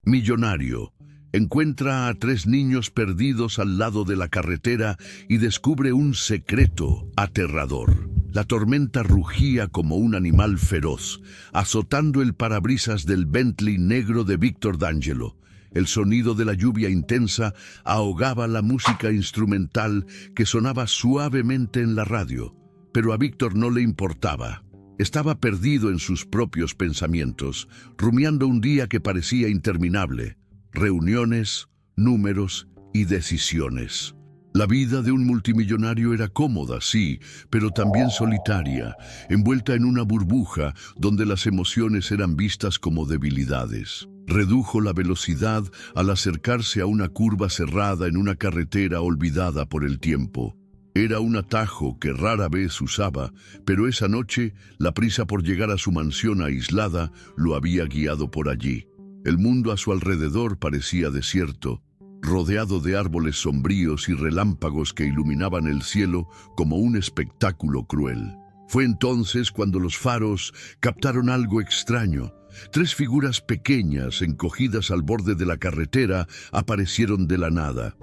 Millonario encuentra a 3 niños perdidos al lado de la carretera y descubre un secreto aterrador. La tormenta rugía como un animal feroz, azotando el parabrisas del Bentley negro de Victor D'Angelo. El sonido de la lluvia intensa ahogaba la música instrumental que sonaba suavemente en la radio, pero a Víctor no le importaba. Estaba perdido en sus propios pensamientos, rumiando un día que parecía interminable. Reuniones, números y decisiones. La vida de un multimillonario era cómoda, sí, pero también solitaria, envuelta en una burbuja donde las emociones eran vistas como debilidades. Redujo la velocidad al acercarse a una curva cerrada en una carretera olvidada por el tiempo. Era un atajo que rara vez usaba, pero esa noche la prisa por llegar a su mansión aislada lo había guiado por allí. El mundo a su alrededor parecía desierto, rodeado de árboles sombríos y relámpagos que iluminaban el cielo como un espectáculo cruel. Fue entonces cuando los faros captaron algo extraño. 3 figuras pequeñas, encogidas al borde de la carretera, aparecieron de la nada.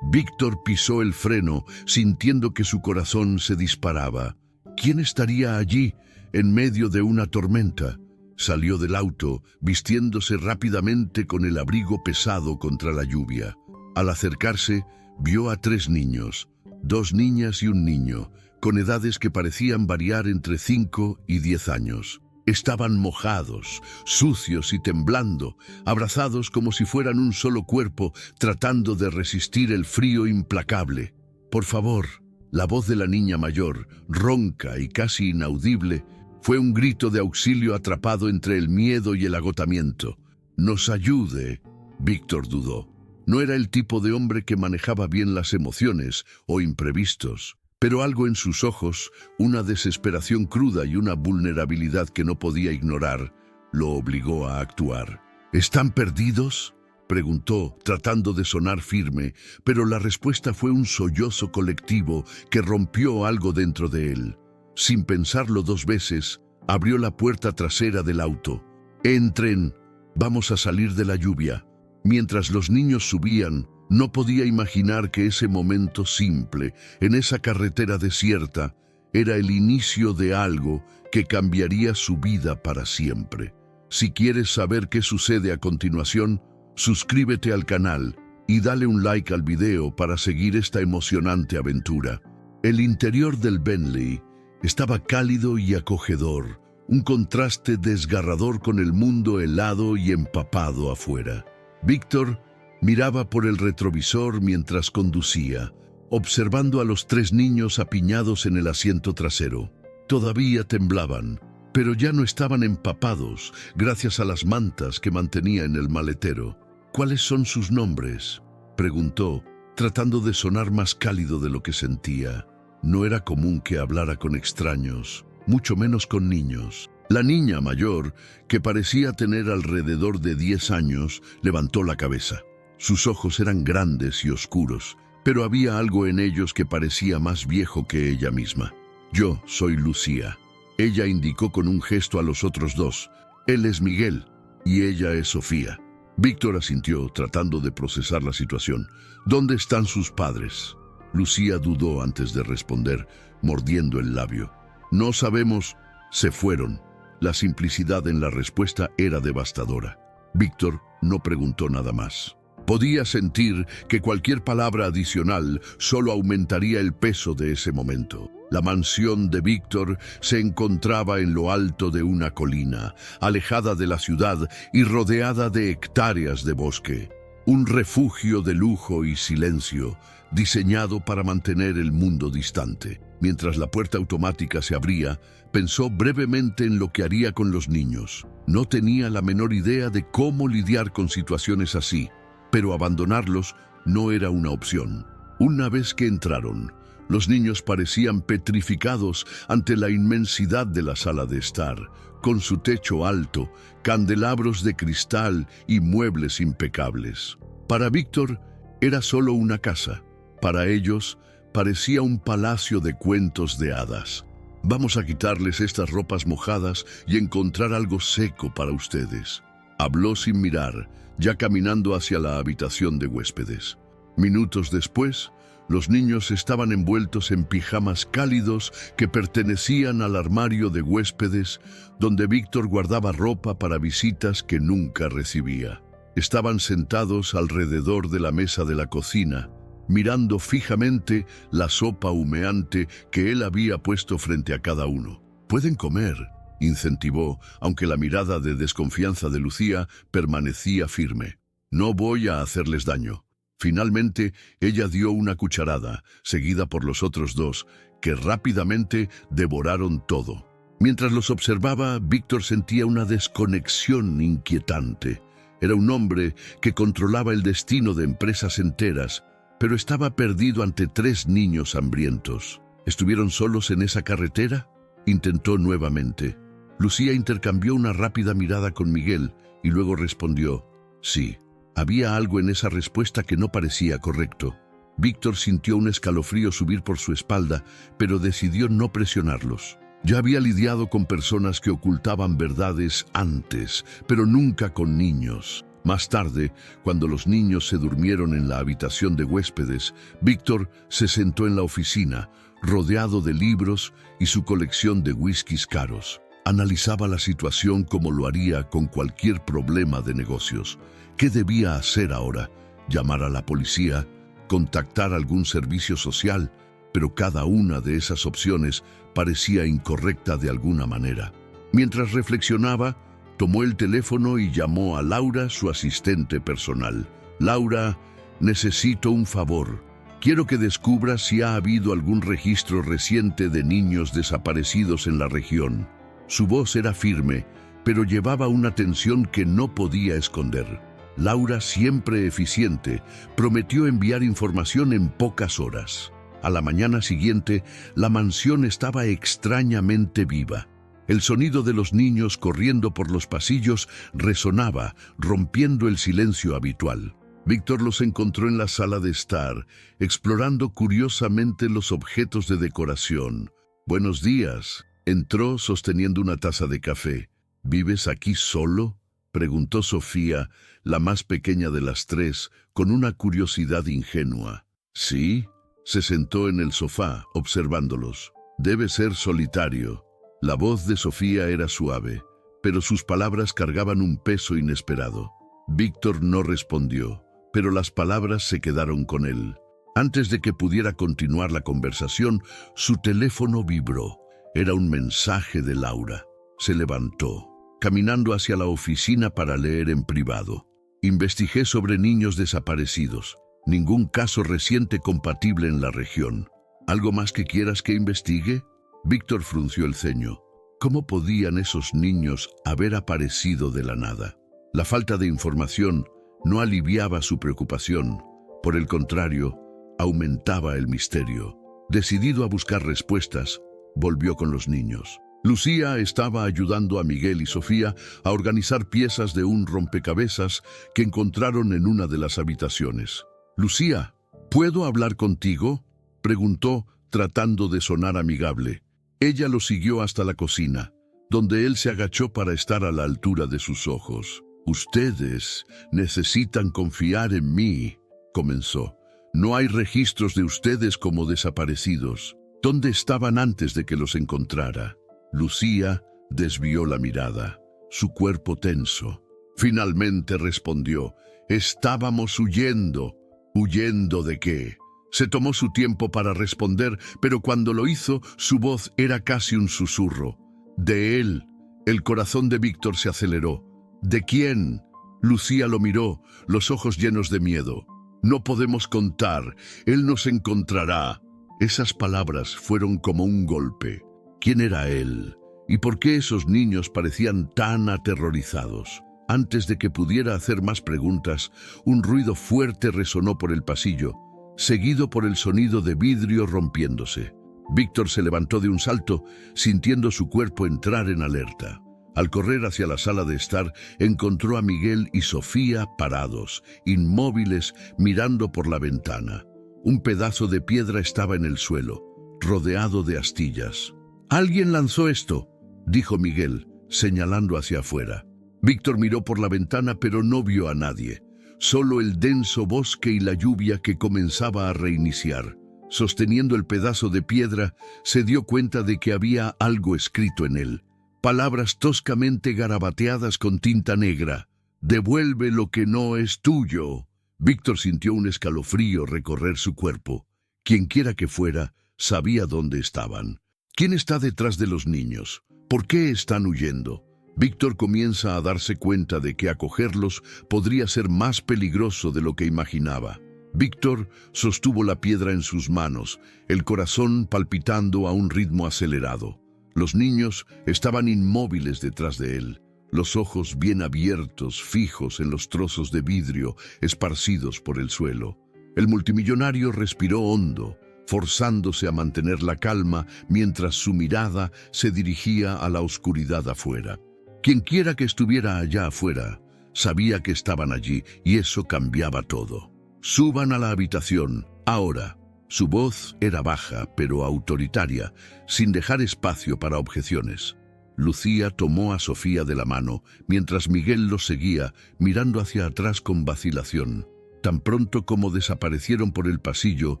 Víctor pisó el freno, sintiendo que su corazón se disparaba. ¿Quién estaría allí, en medio de una tormenta? Salió del auto, vistiéndose rápidamente con el abrigo pesado contra la lluvia. Al acercarse, vio a 3 niños, 2 niñas y un niño, con edades que parecían variar entre 5 y 10 años. Estaban mojados, sucios y temblando, abrazados como si fueran un solo cuerpo, tratando de resistir el frío implacable. «Por favor», la voz de la niña mayor, ronca y casi inaudible, fue un grito de auxilio atrapado entre el miedo y el agotamiento. «Nos ayude», Víctor dudó. No era el tipo de hombre que manejaba bien las emociones o imprevistos, pero algo en sus ojos, una desesperación cruda y una vulnerabilidad que no podía ignorar, lo obligó a actuar. «¿Están perdidos?», preguntó, tratando de sonar firme, pero la respuesta fue un sollozo colectivo que rompió algo dentro de él. Sin pensarlo 2 veces, abrió la puerta trasera del auto. «Entren, vamos a salir de la lluvia». Mientras los niños subían, no podía imaginar que ese momento simple, en esa carretera desierta, era el inicio de algo que cambiaría su vida para siempre. Si quieres saber qué sucede a continuación, suscríbete al canal y dale un like al video para seguir esta emocionante aventura. El interior del Bentley estaba cálido y acogedor, un contraste desgarrador con el mundo helado y empapado afuera. Víctor miraba por el retrovisor mientras conducía, observando a los 3 niños apiñados en el asiento trasero. Todavía temblaban, pero ya no estaban empapados gracias a las mantas que mantenía en el maletero. «¿Cuáles son sus nombres?», preguntó, tratando de sonar más cálido de lo que sentía. No era común que hablara con extraños, mucho menos con niños. La niña mayor, que parecía tener alrededor de 10 años, levantó la cabeza. Sus ojos eran grandes y oscuros, pero había algo en ellos que parecía más viejo que ella misma. «Yo soy Lucía». Ella indicó con un gesto a los otros 2. «Él es Miguel y ella es Sofía». Víctor asintió, tratando de procesar la situación. «¿Dónde están sus padres?». Lucía dudó antes de responder, mordiendo el labio. «No sabemos, se fueron». La simplicidad en la respuesta era devastadora. Víctor no preguntó nada más. Podía sentir que cualquier palabra adicional solo aumentaría el peso de ese momento. La mansión de Víctor se encontraba en lo alto de una colina, alejada de la ciudad y rodeada de hectáreas de bosque. Un refugio de lujo y silencio, diseñado para mantener el mundo distante. Mientras la puerta automática se abría, pensó brevemente en lo que haría con los niños. No tenía la menor idea de cómo lidiar con situaciones así, pero abandonarlos no era una opción. Una vez que entraron, los niños parecían petrificados ante la inmensidad de la sala de estar, con su techo alto, candelabros de cristal y muebles impecables. Para Víctor era solo una casa. Para ellos parecía un palacio de cuentos de hadas. «Vamos a quitarles estas ropas mojadas y encontrar algo seco para ustedes», habló sin mirar, ya caminando hacia la habitación de huéspedes. Minutos después, los niños estaban envueltos en pijamas cálidos que pertenecían al armario de huéspedes, donde Víctor guardaba ropa para visitas que nunca recibía. Estaban sentados alrededor de la mesa de la cocina, mirando fijamente la sopa humeante que él había puesto frente a cada uno. «Pueden comer», incentivó, aunque la mirada de desconfianza de Lucía permanecía firme. «No voy a hacerles daño». Finalmente, ella dio una cucharada, seguida por los otros dos, que rápidamente devoraron todo. Mientras los observaba, Víctor sentía una desconexión inquietante. Era un hombre que controlaba el destino de empresas enteras, pero estaba perdido ante 3 niños hambrientos. ¿Estuvieron solos en esa carretera? Intentó nuevamente. Lucía intercambió una rápida mirada con Miguel y luego respondió, sí. Había algo en esa respuesta que no parecía correcto. Víctor sintió un escalofrío subir por su espalda, pero decidió no presionarlos. Ya había lidiado con personas que ocultaban verdades antes, pero nunca con niños. Más tarde, cuando los niños se durmieron en la habitación de huéspedes, Víctor se sentó en la oficina, rodeado de libros y su colección de whiskies caros. Analizaba la situación como lo haría con cualquier problema de negocios. ¿Qué debía hacer ahora? ¿Llamar a la policía? ¿Contactar algún servicio social? Pero cada una de esas opciones parecía incorrecta de alguna manera. Mientras reflexionaba, tomó el teléfono y llamó a Laura, su asistente personal. «Laura, necesito un favor. Quiero que descubras si ha habido algún registro reciente de niños desaparecidos en la región». Su voz era firme, pero llevaba una tensión que no podía esconder. Laura, siempre eficiente, prometió enviar información en pocas horas. A la mañana siguiente, la mansión estaba extrañamente viva. El sonido de los niños corriendo por los pasillos resonaba, rompiendo el silencio habitual. Víctor los encontró en la sala de estar, explorando curiosamente los objetos de decoración. «Buenos días», entró sosteniendo una taza de café. «¿Vives aquí solo?», preguntó Sofía, la más pequeña de las 3, con una curiosidad ingenua. «Sí», se sentó en el sofá, observándolos. «Debe ser solitario». La voz de Sofía era suave, pero sus palabras cargaban un peso inesperado. Víctor no respondió, pero las palabras se quedaron con él. Antes de que pudiera continuar la conversación, su teléfono vibró. Era un mensaje de Laura. Se levantó, caminando hacia la oficina para leer en privado. «Investigué sobre niños desaparecidos. Ningún caso reciente compatible en la región. ¿Algo más que quieras que investigue?». Víctor frunció el ceño. ¿Cómo podían esos niños haber aparecido de la nada? La falta de información no aliviaba su preocupación. Por el contrario, aumentaba el misterio. Decidido a buscar respuestas, volvió con los niños. Lucía estaba ayudando a Miguel y Sofía a organizar piezas de un rompecabezas que encontraron en una de las habitaciones. «Lucía, ¿puedo hablar contigo?», preguntó, tratando de sonar amigable. Ella lo siguió hasta la cocina, donde él se agachó para estar a la altura de sus ojos. «Ustedes necesitan confiar en mí», comenzó. «No hay registros de ustedes como desaparecidos. ¿Dónde estaban antes de que los encontrara?». Lucía desvió la mirada, su cuerpo tenso. Finalmente respondió: «Estábamos huyendo». «¿Huyendo de qué?». Se tomó su tiempo para responder, pero cuando lo hizo, su voz era casi un susurro. «De él». El corazón de Víctor se aceleró. «¿De quién?». Lucía lo miró, los ojos llenos de miedo. «No podemos contar. Él nos encontrará». Esas palabras fueron como un golpe. ¿Quién era él? ¿Y por qué esos niños parecían tan aterrorizados? Antes de que pudiera hacer más preguntas, un ruido fuerte resonó por el pasillo, seguido por el sonido de vidrio rompiéndose. Víctor se levantó de un salto, sintiendo su cuerpo entrar en alerta. Al correr hacia la sala de estar, encontró a Miguel y Sofía parados, inmóviles, mirando por la ventana. Un pedazo de piedra estaba en el suelo, rodeado de astillas. «Alguien lanzó esto», dijo Miguel, señalando hacia afuera. Víctor miró por la ventana, pero no vio a nadie. Solo el denso bosque y la lluvia que comenzaba a reiniciar. Sosteniendo el pedazo de piedra, se dio cuenta de que había algo escrito en él. Palabras toscamente garabateadas con tinta negra. «Devuelve lo que no es tuyo». Víctor sintió un escalofrío recorrer su cuerpo. Quienquiera que fuera, sabía dónde estaban. ¿Quién está detrás de los niños? ¿Por qué están huyendo? Víctor comienza a darse cuenta de que acogerlos podría ser más peligroso de lo que imaginaba. Víctor sostuvo la piedra en sus manos, el corazón palpitando a un ritmo acelerado. Los niños estaban inmóviles detrás de él, los ojos bien abiertos, fijos en los trozos de vidrio esparcidos por el suelo. El multimillonario respiró hondo, forzándose a mantener la calma mientras su mirada se dirigía a la oscuridad afuera. Quienquiera que estuviera allá afuera, sabía que estaban allí y eso cambiaba todo. «Suban a la habitación, ahora». Su voz era baja, pero autoritaria, sin dejar espacio para objeciones. Lucía tomó a Sofía de la mano, mientras Miguel los seguía, mirando hacia atrás con vacilación. Tan pronto como desaparecieron por el pasillo,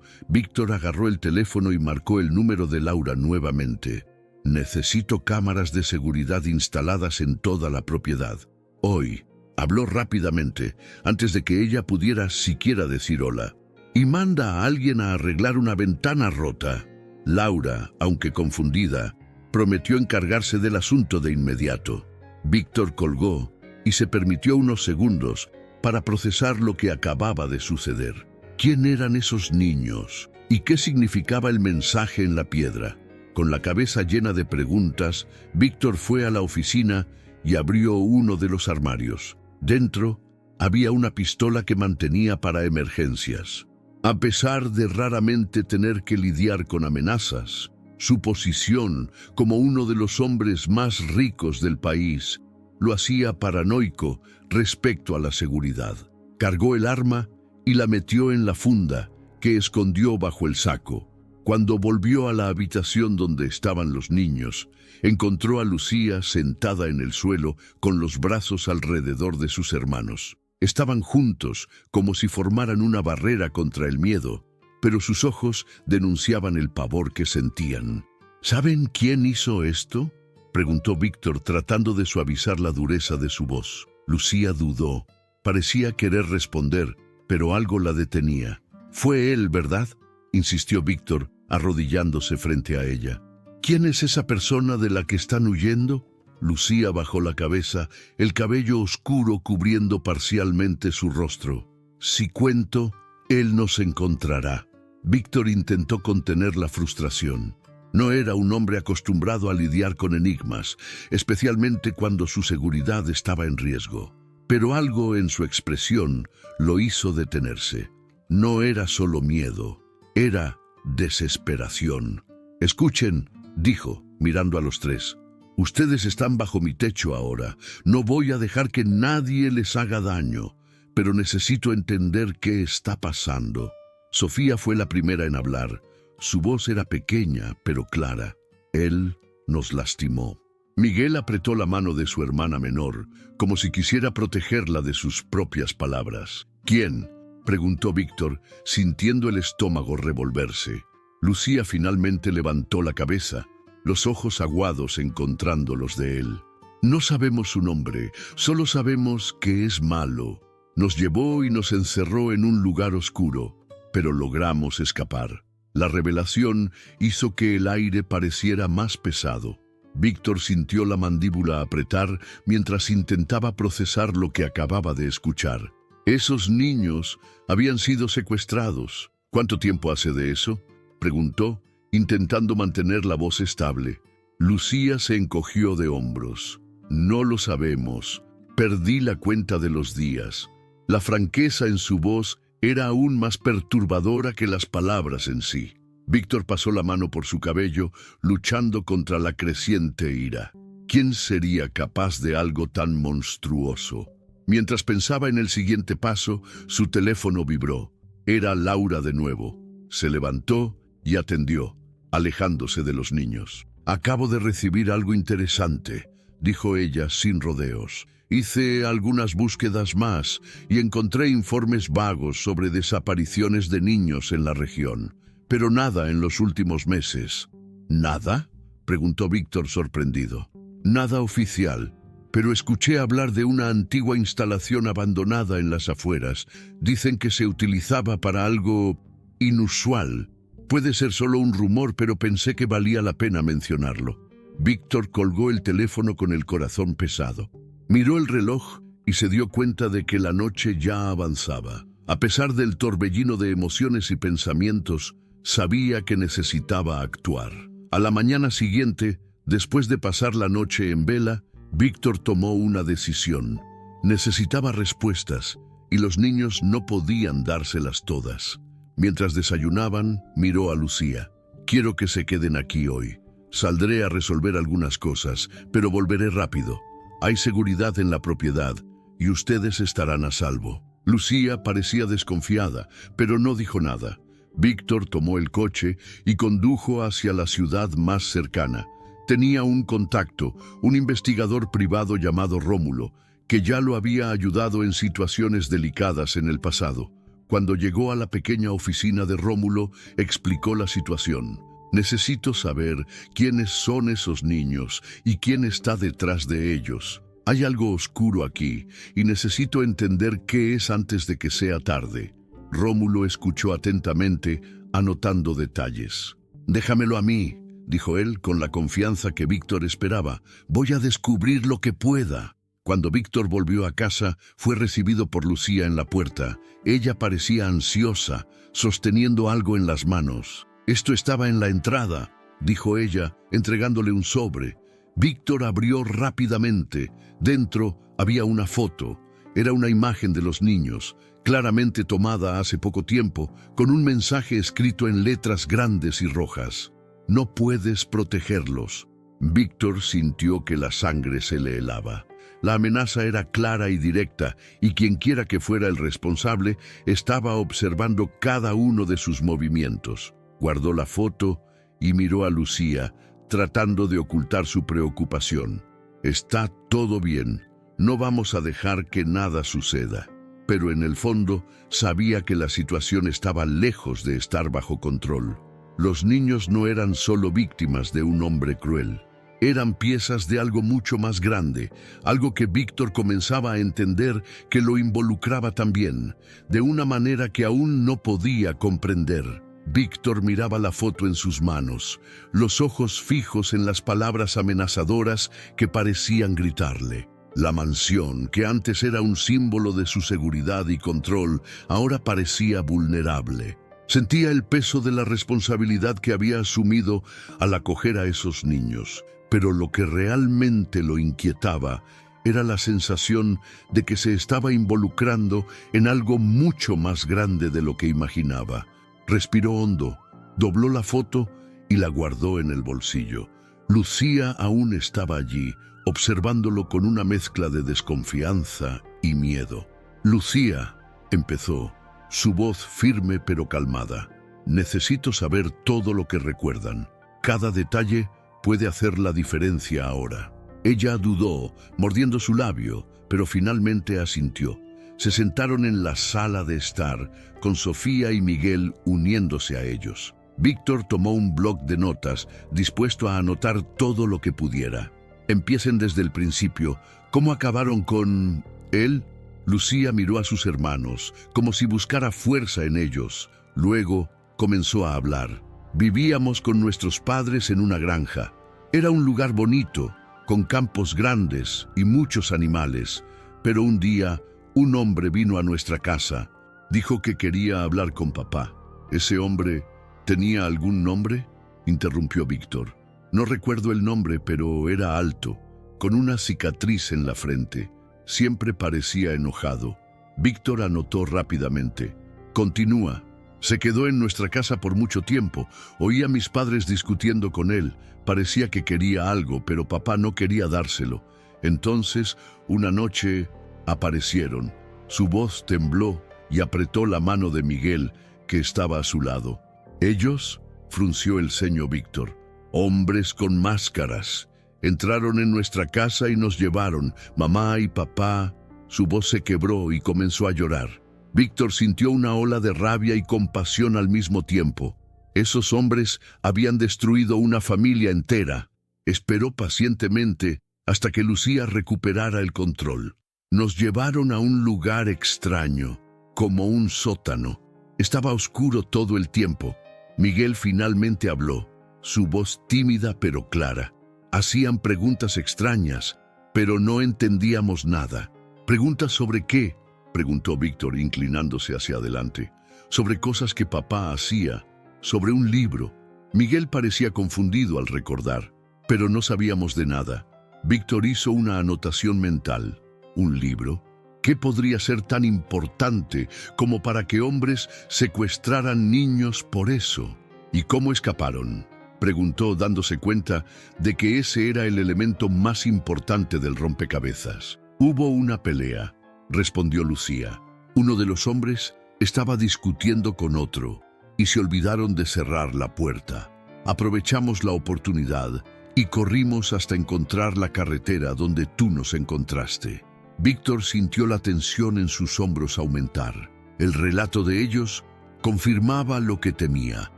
Víctor agarró el teléfono y marcó el número de Laura nuevamente. «Necesito cámaras de seguridad instaladas en toda la propiedad. Hoy». Habló rápidamente, antes de que ella pudiera siquiera decir hola. «Y manda a alguien a arreglar una ventana rota». Laura, aunque confundida, prometió encargarse del asunto de inmediato. Víctor colgó y se permitió unos segundos para procesar lo que acababa de suceder. ¿Quién eran esos niños? ¿Y qué significaba el mensaje en la piedra? Con la cabeza llena de preguntas, Víctor fue a la oficina y abrió uno de los armarios. Dentro había una pistola que mantenía para emergencias. A pesar de raramente tener que lidiar con amenazas, su posición como uno de los hombres más ricos del país lo hacía paranoico respecto a la seguridad. Cargó el arma y la metió en la funda que escondió bajo el saco. Cuando volvió a la habitación donde estaban los niños, encontró a Lucía sentada en el suelo con los brazos alrededor de sus hermanos. Estaban juntos, como si formaran una barrera contra el miedo, pero sus ojos denunciaban el pavor que sentían. ¿Saben quién hizo esto?, preguntó Víctor, tratando de suavizar la dureza de su voz. Lucía dudó. Parecía querer responder, pero algo la detenía. «Fue él, ¿verdad?», insistió Víctor, arrodillándose frente a ella. «¿Quién es esa persona de la que están huyendo?». Lucía bajó la cabeza, el cabello oscuro cubriendo parcialmente su rostro. «Si cuento, él nos encontrará». Víctor intentó contener la frustración. No era un hombre acostumbrado a lidiar con enigmas, especialmente cuando su seguridad estaba en riesgo. Pero algo en su expresión lo hizo detenerse. No era solo miedo, era desesperación. «Escuchen», dijo, mirando a los tres. «Ustedes están bajo mi techo ahora. No voy a dejar que nadie les haga daño, pero necesito entender qué está pasando». Sofía fue la primera en hablar. Su voz era pequeña, pero clara. «Él nos lastimó». Miguel apretó la mano de su hermana menor, como si quisiera protegerla de sus propias palabras. «¿Quién?», preguntó Víctor, sintiendo el estómago revolverse. Lucía finalmente levantó la cabeza, los ojos aguados encontrando los de él. «No sabemos su nombre, solo sabemos que es malo. Nos llevó y nos encerró en un lugar oscuro, pero logramos escapar». La revelación hizo que el aire pareciera más pesado. Víctor sintió la mandíbula apretar mientras intentaba procesar lo que acababa de escuchar. Esos niños habían sido secuestrados. «¿Cuánto tiempo hace de eso?», preguntó, intentando mantener la voz estable. Lucía se encogió de hombros. «No lo sabemos. Perdí la cuenta de los días». La franqueza en su voz era aún más perturbadora que las palabras en sí. Víctor pasó la mano por su cabello, luchando contra la creciente ira. ¿Quién sería capaz de algo tan monstruoso? Mientras pensaba en el siguiente paso, su teléfono vibró. Era Laura de nuevo. Se levantó y atendió, alejándose de los niños. «Acabo de recibir algo interesante», dijo ella sin rodeos. Hice algunas búsquedas más y encontré informes vagos sobre desapariciones de niños en la región, pero nada en los últimos meses. ¿Nada?, preguntó Víctor sorprendido. Nada oficial, pero escuché hablar de una antigua instalación abandonada en las afueras. Dicen que se utilizaba para algo inusual. Puede ser solo un rumor, pero pensé que valía la pena mencionarlo. Víctor colgó el teléfono con el corazón pesado. Miró el reloj y se dio cuenta de que la noche ya avanzaba. A pesar del torbellino de emociones y pensamientos, sabía que necesitaba actuar. A la mañana siguiente, después de pasar la noche en vela, Víctor tomó una decisión. Necesitaba respuestas y los niños no podían dárselas todas. Mientras desayunaban, miró a Lucía. Quiero que se queden aquí hoy. Saldré a resolver algunas cosas, pero volveré rápido. Hay seguridad en la propiedad y ustedes estarán a salvo. Lucía parecía desconfiada, pero no dijo nada. Víctor tomó el coche y condujo hacia la ciudad más cercana. Tenía un contacto, un investigador privado llamado Rómulo, que ya lo había ayudado en situaciones delicadas en el pasado. Cuando llegó a la pequeña oficina de Rómulo, explicó la situación. Necesito saber quiénes son esos niños y quién está detrás de ellos. Hay algo oscuro aquí y necesito entender qué es antes de que sea tarde. Rómulo escuchó atentamente, anotando detalles. Déjamelo a mí, dijo él con la confianza que Víctor esperaba. Voy a descubrir lo que pueda. Cuando Víctor volvió a casa, fue recibido por Lucía en la puerta. Ella parecía ansiosa, sosteniendo algo en las manos. Esto estaba en la entrada, dijo ella, entregándole un sobre. Víctor abrió rápidamente. Dentro había una foto. Era una imagen de los niños, claramente tomada hace poco tiempo, con un mensaje escrito en letras grandes y rojas. No puedes protegerlos. Víctor sintió que la sangre se le helaba. La amenaza era clara y directa, y quienquiera que fuera el responsable estaba observando cada uno de sus movimientos. Guardó la foto y miró a Lucía, tratando de ocultar su preocupación. Está todo bien. No vamos a dejar que nada suceda. Pero en el fondo sabía que la situación estaba lejos de estar bajo control. Los niños no eran solo víctimas de un hombre cruel. Eran piezas de algo mucho más grande, algo que Víctor comenzaba a entender que lo involucraba también, de una manera que aún no podía comprender. Víctor miraba la foto en sus manos, los ojos fijos en las palabras amenazadoras que parecían gritarle. La mansión, que antes era un símbolo de su seguridad y control, ahora parecía vulnerable. Sentía el peso de la responsabilidad que había asumido al acoger a esos niños, pero lo que realmente lo inquietaba era la sensación de que se estaba involucrando en algo mucho más grande de lo que imaginaba. Respiró hondo, dobló la foto y la guardó en el bolsillo. Lucía aún estaba allí, observándolo con una mezcla de desconfianza y miedo. Lucía, empezó, su voz firme pero calmada. Necesito saber todo lo que recuerdan. Cada detalle puede hacer la diferencia ahora. Ella dudó, mordiendo su labio, pero finalmente asintió. Se sentaron en la sala de estar, con Sofía y Miguel uniéndose a ellos. Víctor tomó un bloc de notas, dispuesto a anotar todo lo que pudiera. Empiecen desde el principio. ¿Cómo acabaron con él? Lucía miró a sus hermanos, como si buscara fuerza en ellos. Luego comenzó a hablar. Vivíamos con nuestros padres en una granja. Era un lugar bonito, con campos grandes y muchos animales. Pero un día, un hombre vino a nuestra casa. Dijo que quería hablar con papá. ¿Ese hombre tenía algún nombre?, interrumpió Víctor. No recuerdo el nombre, pero era alto, con una cicatriz en la frente. Siempre parecía enojado. Víctor anotó rápidamente. Continúa. Se quedó en nuestra casa por mucho tiempo. Oí a mis padres discutiendo con él. Parecía que quería algo, pero papá no quería dárselo. Entonces, una noche, aparecieron. Su voz tembló y apretó la mano de Miguel, que estaba a su lado. ¿Ellos?, frunció el ceño Víctor. Hombres con máscaras. Entraron en nuestra casa y nos llevaron, mamá y papá. Su voz se quebró y comenzó a llorar. Víctor sintió una ola de rabia y compasión al mismo tiempo. Esos hombres habían destruido una familia entera. Esperó pacientemente hasta que Lucía recuperara el control. Nos llevaron a un lugar extraño, como un sótano. Estaba oscuro todo el tiempo. Miguel finalmente habló, su voz tímida pero clara. Hacían preguntas extrañas, pero no entendíamos nada. ¿Preguntas sobre qué?, preguntó Víctor inclinándose hacia adelante. Sobre cosas que papá hacía, sobre un libro. Miguel parecía confundido al recordar, pero no sabíamos de nada. Víctor hizo una anotación mental. ¿Un libro? ¿Qué podría ser tan importante como para que hombres secuestraran niños por eso? ¿Y cómo escaparon?, preguntó, dándose cuenta de que ese era el elemento más importante del rompecabezas. Hubo una pelea, respondió Lucía. Uno de los hombres estaba discutiendo con otro y se olvidaron de cerrar la puerta. Aprovechamos la oportunidad y corrimos hasta encontrar la carretera donde tú nos encontraste. Víctor sintió la tensión en sus hombros aumentar. El relato de ellos confirmaba lo que temía.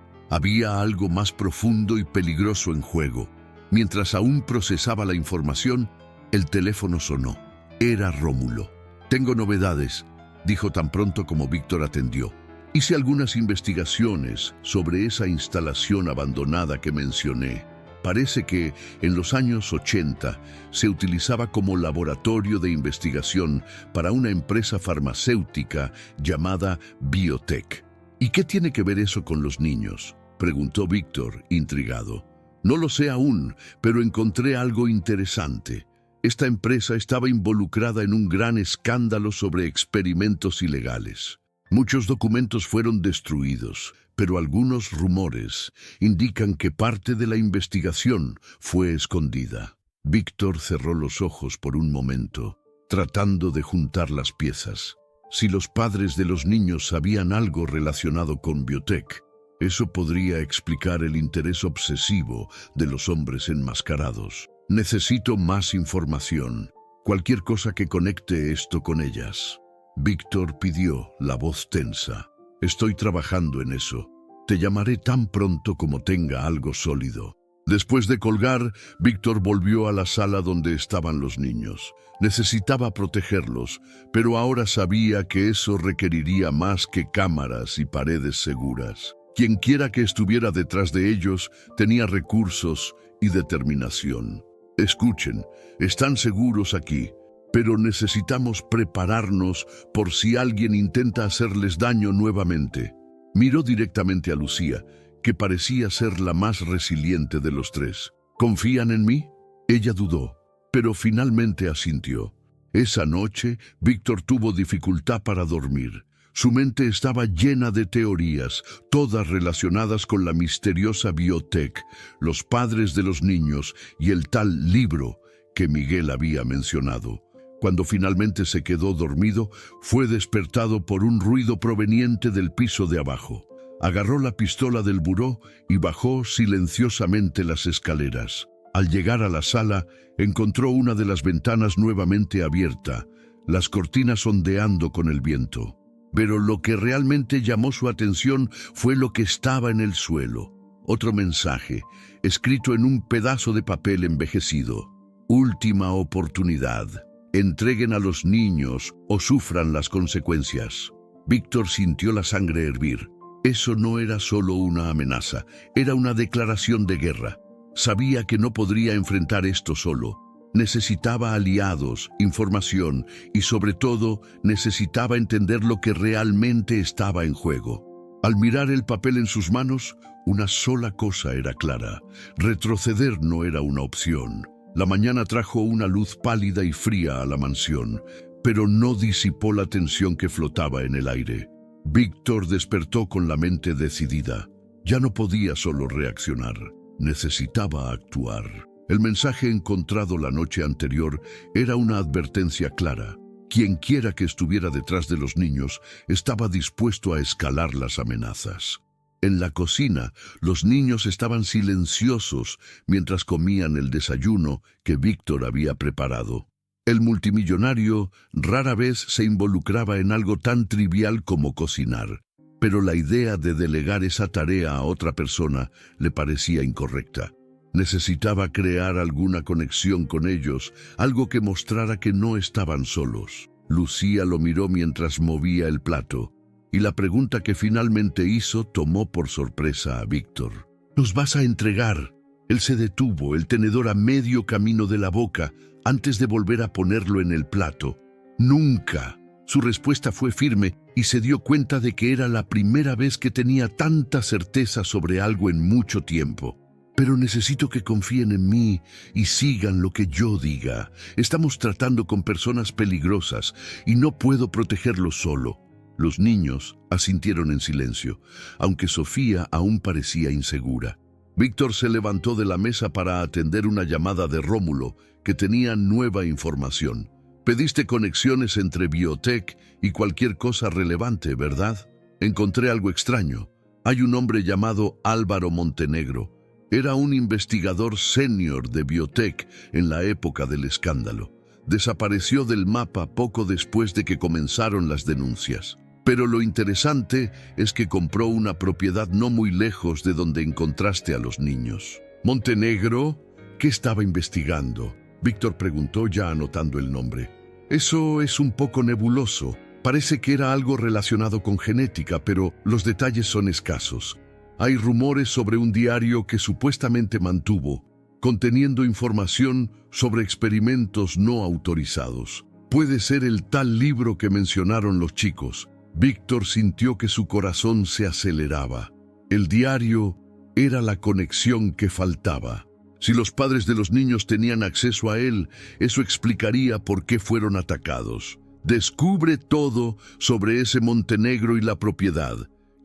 Había algo más profundo y peligroso en juego. Mientras aún procesaba la información, el teléfono sonó. Era Rómulo. «Tengo novedades», dijo tan pronto como Víctor atendió. «Hice algunas investigaciones sobre esa instalación abandonada que mencioné. Parece que en los años 80 se utilizaba como laboratorio de investigación para una empresa farmacéutica llamada Biotech. ¿Y qué tiene que ver eso con los niños?», preguntó Víctor, intrigado. «No lo sé aún, pero encontré algo interesante. Esta empresa estaba involucrada en un gran escándalo sobre experimentos ilegales. Muchos documentos fueron destruidos, pero algunos rumores indican que parte de la investigación fue escondida». Víctor cerró los ojos por un momento, tratando de juntar las piezas. Si los padres de los niños sabían algo relacionado con Biotech, eso podría explicar el interés obsesivo de los hombres enmascarados. «Necesito más información, cualquier cosa que conecte esto con ellas». Víctor pidió, la voz tensa. «Estoy trabajando en eso. Te llamaré tan pronto como tenga algo sólido». Después de colgar, Víctor volvió a la sala donde estaban los niños. Necesitaba protegerlos, pero ahora sabía que eso requeriría más que cámaras y paredes seguras. Quienquiera que estuviera detrás de ellos tenía recursos y determinación. «Escuchen, están seguros aquí, pero necesitamos prepararnos por si alguien intenta hacerles daño nuevamente». Miró directamente a Lucía, que parecía ser la más resiliente de los tres. «¿Confían en mí?». Ella dudó, pero finalmente asintió. Esa noche, Víctor tuvo dificultad para dormir. Su mente estaba llena de teorías, todas relacionadas con la misteriosa Biotech, los padres de los niños y el tal libro que Miguel había mencionado. Cuando finalmente se quedó dormido, fue despertado por un ruido proveniente del piso de abajo. Agarró la pistola del buró y bajó silenciosamente las escaleras. Al llegar a la sala, encontró una de las ventanas nuevamente abierta, las cortinas ondeando con el viento. Pero lo que realmente llamó su atención fue lo que estaba en el suelo. Otro mensaje, escrito en un pedazo de papel envejecido. «Última oportunidad. Entreguen a los niños o sufran las consecuencias». Víctor sintió la sangre hervir. Eso no era solo una amenaza, era una declaración de guerra. Sabía que no podría enfrentar esto solo. Necesitaba aliados, información y sobre todo necesitaba entender lo que realmente estaba en juego. Al mirar el papel en sus manos, una sola cosa era clara: retroceder no era una opción. La mañana trajo una luz pálida y fría a la mansión, pero no disipó la tensión que flotaba en el aire. Víctor despertó con la mente decidida. Ya no podía solo reaccionar, necesitaba actuar. El mensaje encontrado la noche anterior era una advertencia clara. Quienquiera que estuviera detrás de los niños estaba dispuesto a escalar las amenazas. En la cocina, los niños estaban silenciosos mientras comían el desayuno que Víctor había preparado. El multimillonario rara vez se involucraba en algo tan trivial como cocinar, pero la idea de delegar esa tarea a otra persona le parecía incorrecta. Necesitaba crear alguna conexión con ellos, algo que mostrara que no estaban solos. Lucía lo miró mientras movía el plato, y la pregunta que finalmente hizo tomó por sorpresa a Víctor. «¿Nos vas a entregar?» Él se detuvo, el tenedor a medio camino de la boca, antes de volver a ponerlo en el plato. «Nunca». Su respuesta fue firme y se dio cuenta de que era la primera vez que tenía tanta certeza sobre algo en mucho tiempo. «Pero necesito que confíen en mí y sigan lo que yo diga. Estamos tratando con personas peligrosas y no puedo protegerlos solo». Los niños asintieron en silencio, aunque Sofía aún parecía insegura. Víctor se levantó de la mesa para atender una llamada de Rómulo, que tenía nueva información. «Pediste conexiones entre Biotech y cualquier cosa relevante, ¿verdad? Encontré algo extraño. Hay un hombre llamado Álvaro Montenegro. Era un investigador senior de Biotech en la época del escándalo. Desapareció del mapa poco después de que comenzaron las denuncias. Pero lo interesante es que compró una propiedad no muy lejos de donde encontraste a los niños». «¿Montenegro? ¿Qué estaba investigando?», Víctor preguntó, ya anotando el nombre. «Eso es un poco nebuloso. Parece que era algo relacionado con genética, pero los detalles son escasos. Hay rumores sobre un diario que supuestamente mantuvo, conteniendo información sobre experimentos no autorizados. Puede ser el tal libro que mencionaron los chicos». Víctor sintió que su corazón se aceleraba. El diario era la conexión que faltaba. Si los padres de los niños tenían acceso a él, eso explicaría por qué fueron atacados. «Descubre todo sobre ese Montenegro y la propiedad.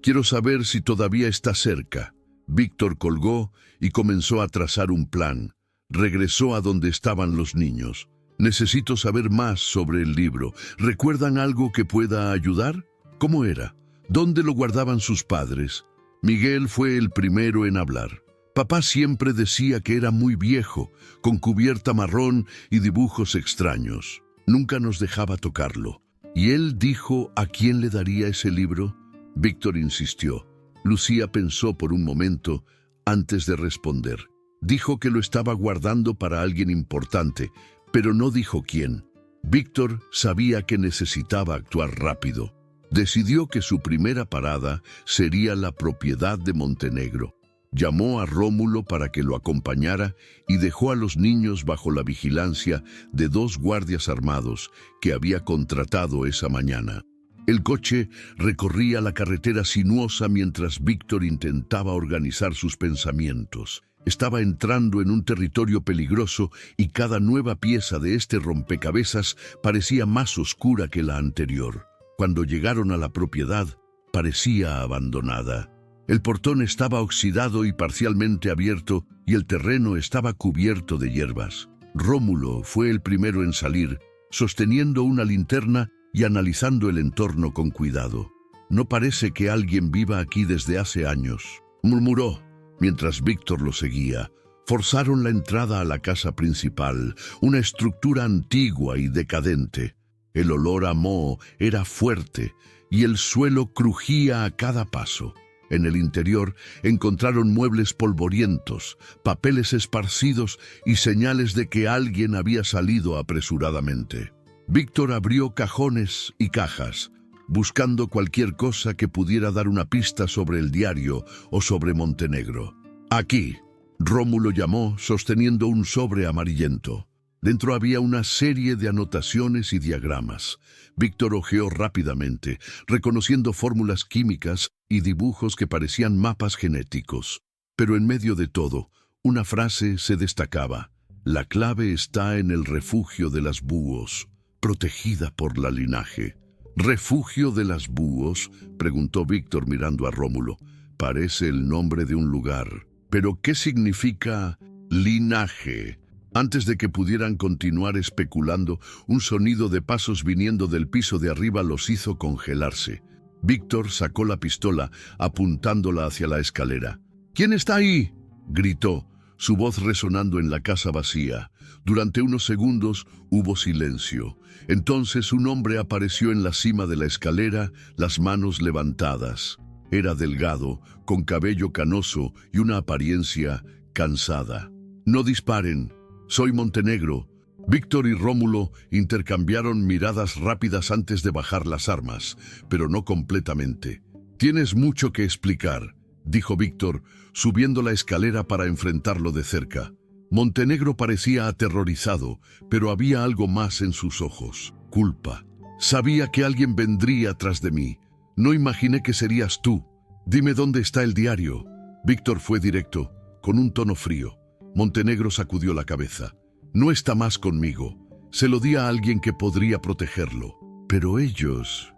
Quiero saber si todavía está cerca». Víctor colgó y comenzó a trazar un plan. Regresó a donde estaban los niños. «Necesito saber más sobre el libro. ¿Recuerdan algo que pueda ayudar? ¿Cómo era? ¿Dónde lo guardaban sus padres?». Miguel fue el primero en hablar. «Papá siempre decía que era muy viejo, con cubierta marrón y dibujos extraños. Nunca nos dejaba tocarlo. ¿Y él dijo a quién le daría ese libro?». Víctor insistió. Lucía pensó por un momento antes de responder. Dijo que lo estaba guardando para alguien importante, pero no dijo quién. Víctor sabía que necesitaba actuar rápido. Decidió que su primera parada sería la propiedad de Montenegro. Llamó a Rómulo para que lo acompañara y dejó a los niños bajo la vigilancia de 2 guardias armados que había contratado esa mañana. El coche recorría la carretera sinuosa mientras Víctor intentaba organizar sus pensamientos. Estaba entrando en un territorio peligroso y cada nueva pieza de este rompecabezas parecía más oscura que la anterior. Cuando llegaron a la propiedad, parecía abandonada. El portón estaba oxidado y parcialmente abierto y el terreno estaba cubierto de hierbas. Rómulo fue el primero en salir, sosteniendo una linterna y analizando el entorno con cuidado. «No parece que alguien viva aquí desde hace años», murmuró, mientras Víctor lo seguía. Forzaron la entrada a la casa principal, una estructura antigua y decadente. El olor a moho era fuerte y el suelo crujía a cada paso. En el interior encontraron muebles polvorientos, papeles esparcidos y señales de que alguien había salido apresuradamente. Víctor abrió cajones y cajas, buscando cualquier cosa que pudiera dar una pista sobre el diario o sobre Montenegro. «Aquí», Rómulo llamó, sosteniendo un sobre amarillento. Dentro había una serie de anotaciones y diagramas. Víctor hojeó rápidamente, reconociendo fórmulas químicas y dibujos que parecían mapas genéticos. Pero en medio de todo, una frase se destacaba. «La clave está en el refugio de las búhos, protegida por la linaje». «¿Refugio de las búhos?», preguntó Víctor mirando a Rómulo. «Parece el nombre de un lugar. ¿Pero qué significa linaje?». Antes de que pudieran continuar especulando, un sonido de pasos viniendo del piso de arriba los hizo congelarse. Víctor sacó la pistola, apuntándola hacia la escalera. «¿Quién está ahí?», gritó, su voz resonando en la casa vacía. Durante unos segundos hubo silencio. Entonces un hombre apareció en la cima de la escalera, las manos levantadas. Era delgado, con cabello canoso y una apariencia cansada. «No disparen. Soy Montenegro». Víctor y Rómulo intercambiaron miradas rápidas antes de bajar las armas, pero no completamente. «Tienes mucho que explicar», dijo Víctor, subiendo la escalera para enfrentarlo de cerca. Montenegro parecía aterrorizado, pero había algo más en sus ojos. Culpa. «Sabía que alguien vendría tras de mí. No imaginé que serías tú. Dime dónde está el diario». Víctor fue directo, con un tono frío. Montenegro sacudió la cabeza. «No está más conmigo. Se lo di a alguien que podría protegerlo. Pero ellos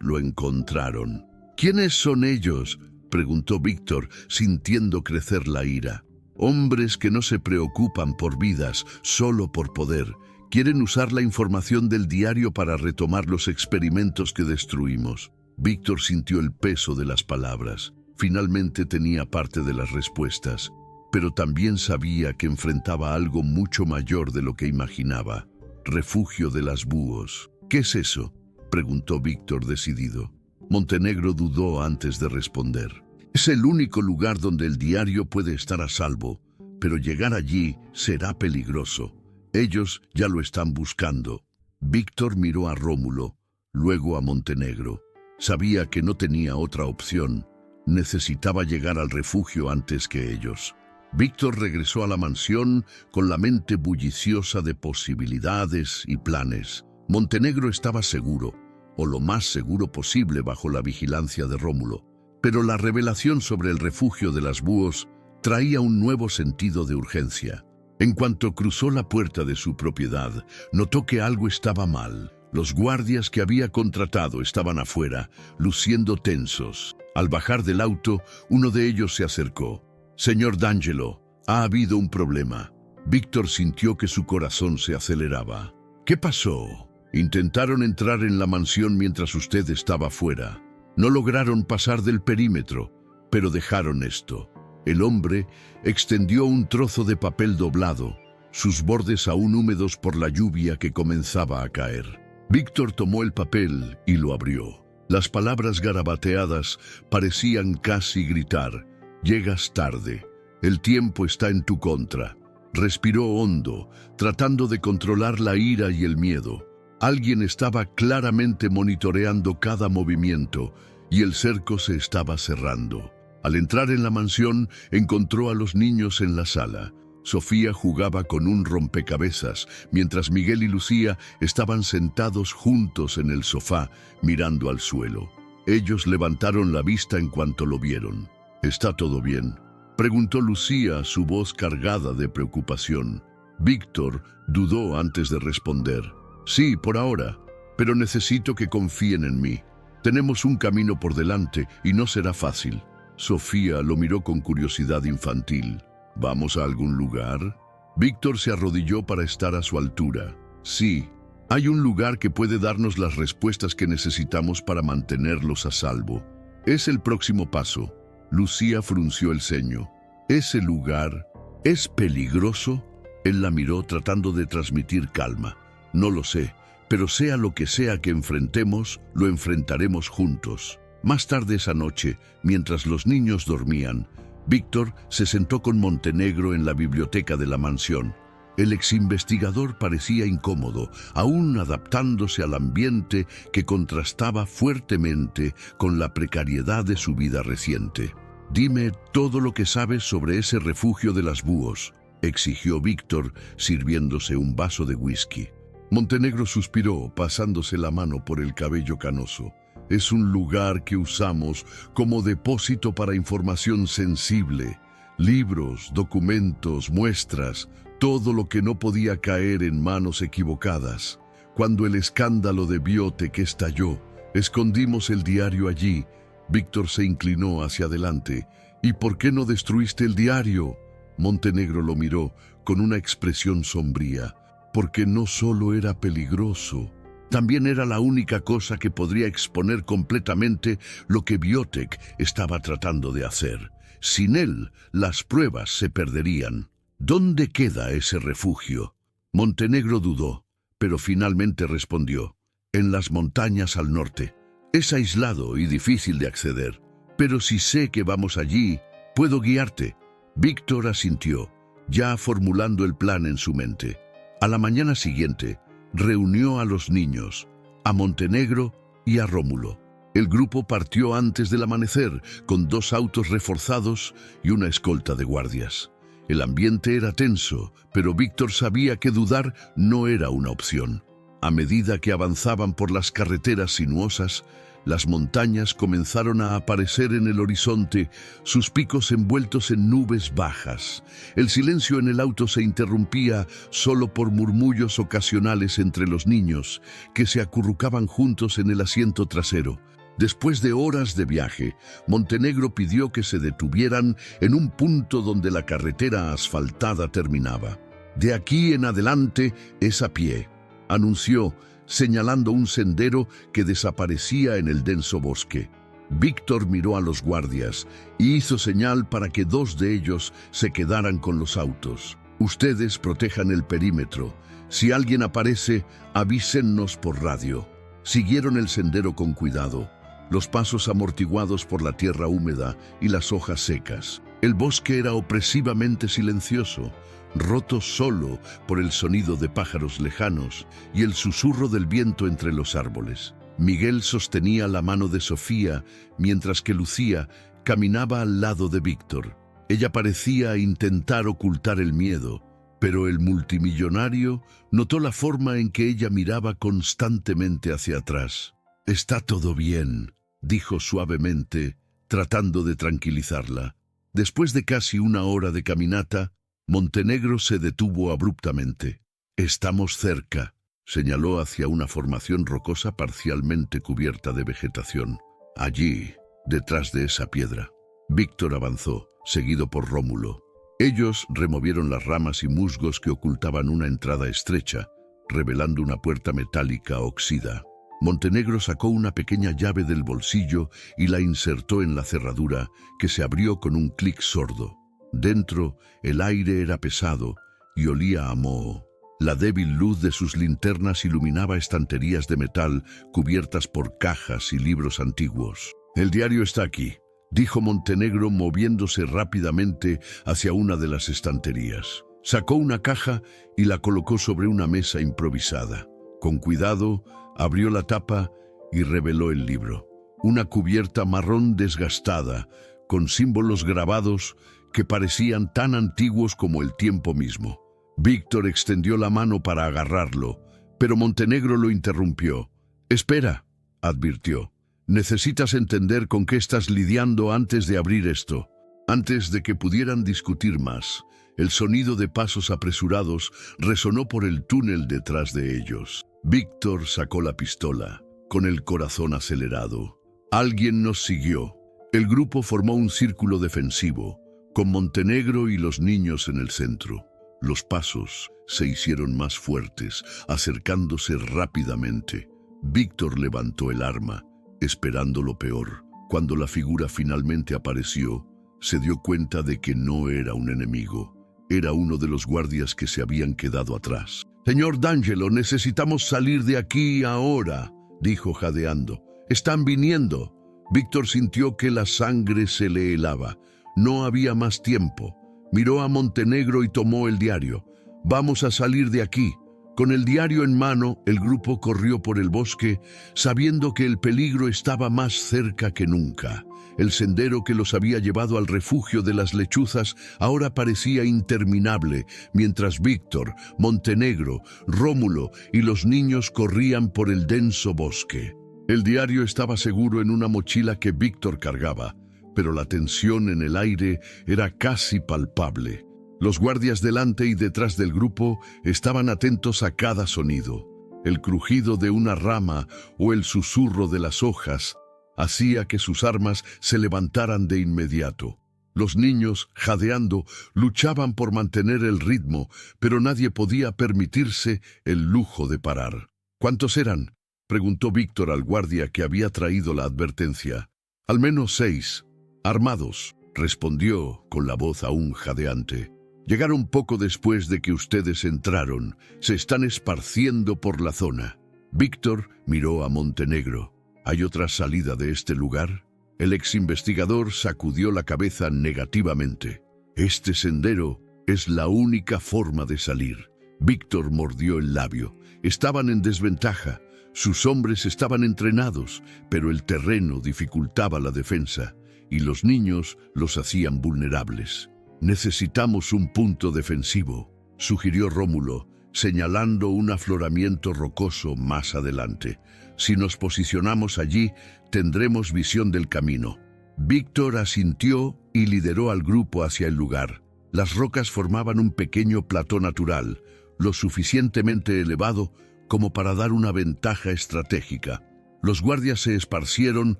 lo encontraron». «¿Quiénes son ellos?», preguntó Víctor, sintiendo crecer la ira. «Hombres que no se preocupan por vidas, solo por poder. Quieren usar la información del diario para retomar los experimentos que destruimos». Víctor sintió el peso de las palabras. Finalmente tenía parte de las respuestas, pero también sabía que enfrentaba algo mucho mayor de lo que imaginaba. «Refugio de las búhos». «¿Qué es eso?», preguntó Víctor decidido. Montenegro dudó antes de responder. «Es el único lugar donde el diario puede estar a salvo, pero llegar allí será peligroso. Ellos ya lo están buscando». Víctor miró a Rómulo, luego a Montenegro. Sabía que no tenía otra opción. Necesitaba llegar al refugio antes que ellos. Víctor regresó a la mansión con la mente bulliciosa de posibilidades y planes. Montenegro estaba seguro, o lo más seguro posible bajo la vigilancia de Rómulo. Pero la revelación sobre el refugio de las búhos traía un nuevo sentido de urgencia. En cuanto cruzó la puerta de su propiedad, notó que algo estaba mal. Los guardias que había contratado estaban afuera, luciendo tensos. Al bajar del auto, uno de ellos se acercó. «Señor D'Angelo, ha habido un problema». Víctor sintió que su corazón se aceleraba. «¿Qué pasó?». «Intentaron entrar en la mansión mientras usted estaba fuera. No lograron pasar del perímetro, pero dejaron esto». El hombre extendió un trozo de papel doblado, sus bordes aún húmedos por la lluvia que comenzaba a caer. Víctor tomó el papel y lo abrió. Las palabras garabateadas parecían casi gritar: «Llegas tarde. El tiempo está en tu contra». Respiró hondo, tratando de controlar la ira y el miedo. Alguien estaba claramente monitoreando cada movimiento y el cerco se estaba cerrando. Al entrar en la mansión, encontró a los niños en la sala. Sofía jugaba con un rompecabezas, mientras Miguel y Lucía estaban sentados juntos en el sofá, mirando al suelo. Ellos levantaron la vista en cuanto lo vieron. «¿Está todo bien?», preguntó Lucía, su voz cargada de preocupación. Víctor dudó antes de responder. «Sí, por ahora, pero necesito que confíen en mí. Tenemos un camino por delante y no será fácil». Sofía lo miró con curiosidad infantil. «¿Vamos a algún lugar?». Víctor se arrodilló para estar a su altura. «Sí, hay un lugar que puede darnos las respuestas que necesitamos para mantenerlos a salvo. Es el próximo paso». Lucía frunció el ceño. «¿Ese lugar es peligroso?». Él la miró tratando de transmitir calma. «No lo sé, pero sea lo que sea que enfrentemos, lo enfrentaremos juntos». Más tarde esa noche, mientras los niños dormían, Víctor se sentó con Montenegro en la biblioteca de la mansión. El exinvestigador parecía incómodo, aún adaptándose al ambiente que contrastaba fuertemente con la precariedad de su vida reciente. «Dime todo lo que sabes sobre ese refugio de las búhos», exigió Víctor, sirviéndose un vaso de whisky. Montenegro suspiró, pasándose la mano por el cabello canoso. «Es un lugar que usamos como depósito para información sensible. Libros, documentos, muestras, todo lo que no podía caer en manos equivocadas. Cuando el escándalo de Biotech estalló, escondimos el diario allí». Víctor se inclinó hacia adelante. «¿Y por qué no destruiste el diario?». Montenegro lo miró con una expresión sombría. «Porque no solo era peligroso, También era la única cosa que podría exponer completamente lo que Biotech estaba tratando de hacer. Sin él, las pruebas se perderían. ¿Dónde queda ese refugio? Montenegro dudó, pero finalmente respondió: en las montañas al norte. Es aislado y difícil de acceder, pero si sé que vamos allí, puedo guiarte. Víctor asintió, ya formulando el plan en su mente. A la mañana siguiente, reunió a los niños, a Montenegro y a Rómulo. El grupo partió antes del amanecer, con 2 autos reforzados y una escolta de guardias. El ambiente era tenso, pero Víctor sabía que dudar no era una opción. A medida que avanzaban por las carreteras sinuosas, las montañas comenzaron a aparecer en el horizonte, sus picos envueltos en nubes bajas. El silencio en el auto se interrumpía solo por murmullos ocasionales entre los niños, que se acurrucaban juntos en el asiento trasero. Después de horas de viaje, Montenegro pidió que se detuvieran en un punto donde la carretera asfaltada terminaba. «De aquí en adelante es a pie», anunció, señalando un sendero que desaparecía en el denso bosque. Víctor miró a los guardias y hizo señal para que 2 de ellos se quedaran con los autos. «Ustedes protejan el perímetro. Si alguien aparece, avísennos por radio». Siguieron el sendero con cuidado, los pasos amortiguados por la tierra húmeda y las hojas secas. El bosque era opresivamente silencioso, roto solo por el sonido de pájaros lejanos y el susurro del viento entre los árboles. Miguel sostenía la mano de Sofía, mientras que Lucía caminaba al lado de Víctor. Ella parecía intentar ocultar el miedo, pero el multimillonario notó la forma en que ella miraba constantemente hacia atrás. «Está todo bien», dijo suavemente, tratando de tranquilizarla. Después de casi 1 hora de caminata, Montenegro se detuvo abruptamente. «Estamos cerca», señaló hacia una formación rocosa parcialmente cubierta de vegetación. «Allí, detrás de esa piedra». Víctor avanzó, seguido por Rómulo. Ellos removieron las ramas y musgos que ocultaban una entrada estrecha, revelando una puerta metálica oxida. Montenegro sacó una pequeña llave del bolsillo y la insertó en la cerradura, que se abrió con un clic sordo. Dentro, el aire era pesado y olía a moho. La débil luz de sus linternas iluminaba estanterías de metal cubiertas por cajas y libros antiguos. «El diario está aquí», dijo Montenegro, moviéndose rápidamente hacia una de las estanterías. Sacó una caja y la colocó sobre una mesa improvisada. Con cuidado, abrió la tapa y reveló el libro. Una cubierta marrón desgastada, con símbolos grabados que parecían tan antiguos como el tiempo mismo. Víctor extendió la mano para agarrarlo, pero Montenegro lo interrumpió. «Espera», advirtió. «Necesitas entender con qué estás lidiando antes de abrir esto». Antes de que pudieran discutir más, el sonido de pasos apresurados resonó por el túnel detrás de ellos. Víctor sacó la pistola, con el corazón acelerado. Alguien nos siguió. El grupo formó un círculo defensivo, con Montenegro y los niños en el centro. Los pasos se hicieron más fuertes, acercándose rápidamente. Víctor levantó el arma, esperando lo peor. Cuando la figura finalmente apareció, se dio cuenta de que no era un enemigo. Era uno de los guardias que se habían quedado atrás. «Señor D'Angelo, necesitamos salir de aquí ahora», dijo jadeando. «Están viniendo». Víctor sintió que la sangre se le helaba. No había más tiempo. Miró a Montenegro y tomó el diario. «Vamos a salir de aquí». Con el diario en mano, el grupo corrió por el bosque, sabiendo que el peligro estaba más cerca que nunca. El sendero que los había llevado al refugio de las lechuzas ahora parecía interminable, mientras Víctor, Montenegro, Rómulo y los niños corrían por el denso bosque. El diario estaba seguro en una mochila que Víctor cargaba, pero la tensión en el aire era casi palpable. Los guardias delante y detrás del grupo estaban atentos a cada sonido. El crujido de una rama o el susurro de las hojas hacía que sus armas se levantaran de inmediato. Los niños, jadeando, luchaban por mantener el ritmo, pero nadie podía permitirse el lujo de parar. «¿Cuántos eran?», preguntó Víctor al guardia que había traído la advertencia. Al menos 6, armados, respondió con la voz aún jadeante. Llegaron poco después de que ustedes entraron. Se están esparciendo por la zona. Víctor miró a Montenegro. ¿Hay otra salida de este lugar? El exinvestigador sacudió la cabeza negativamente. Este sendero es la única forma de salir. Víctor mordió el labio. Estaban en desventaja. Sus hombres estaban entrenados, pero el terreno dificultaba la defensa, y los niños los hacían vulnerables. Necesitamos un punto defensivo, sugirió Rómulo, señalando un afloramiento rocoso más adelante. Si nos posicionamos allí, tendremos visión del camino. Víctor asintió y lideró al grupo hacia el lugar. Las rocas formaban un pequeño plató natural, lo suficientemente elevado como para dar una ventaja estratégica. Los guardias se esparcieron,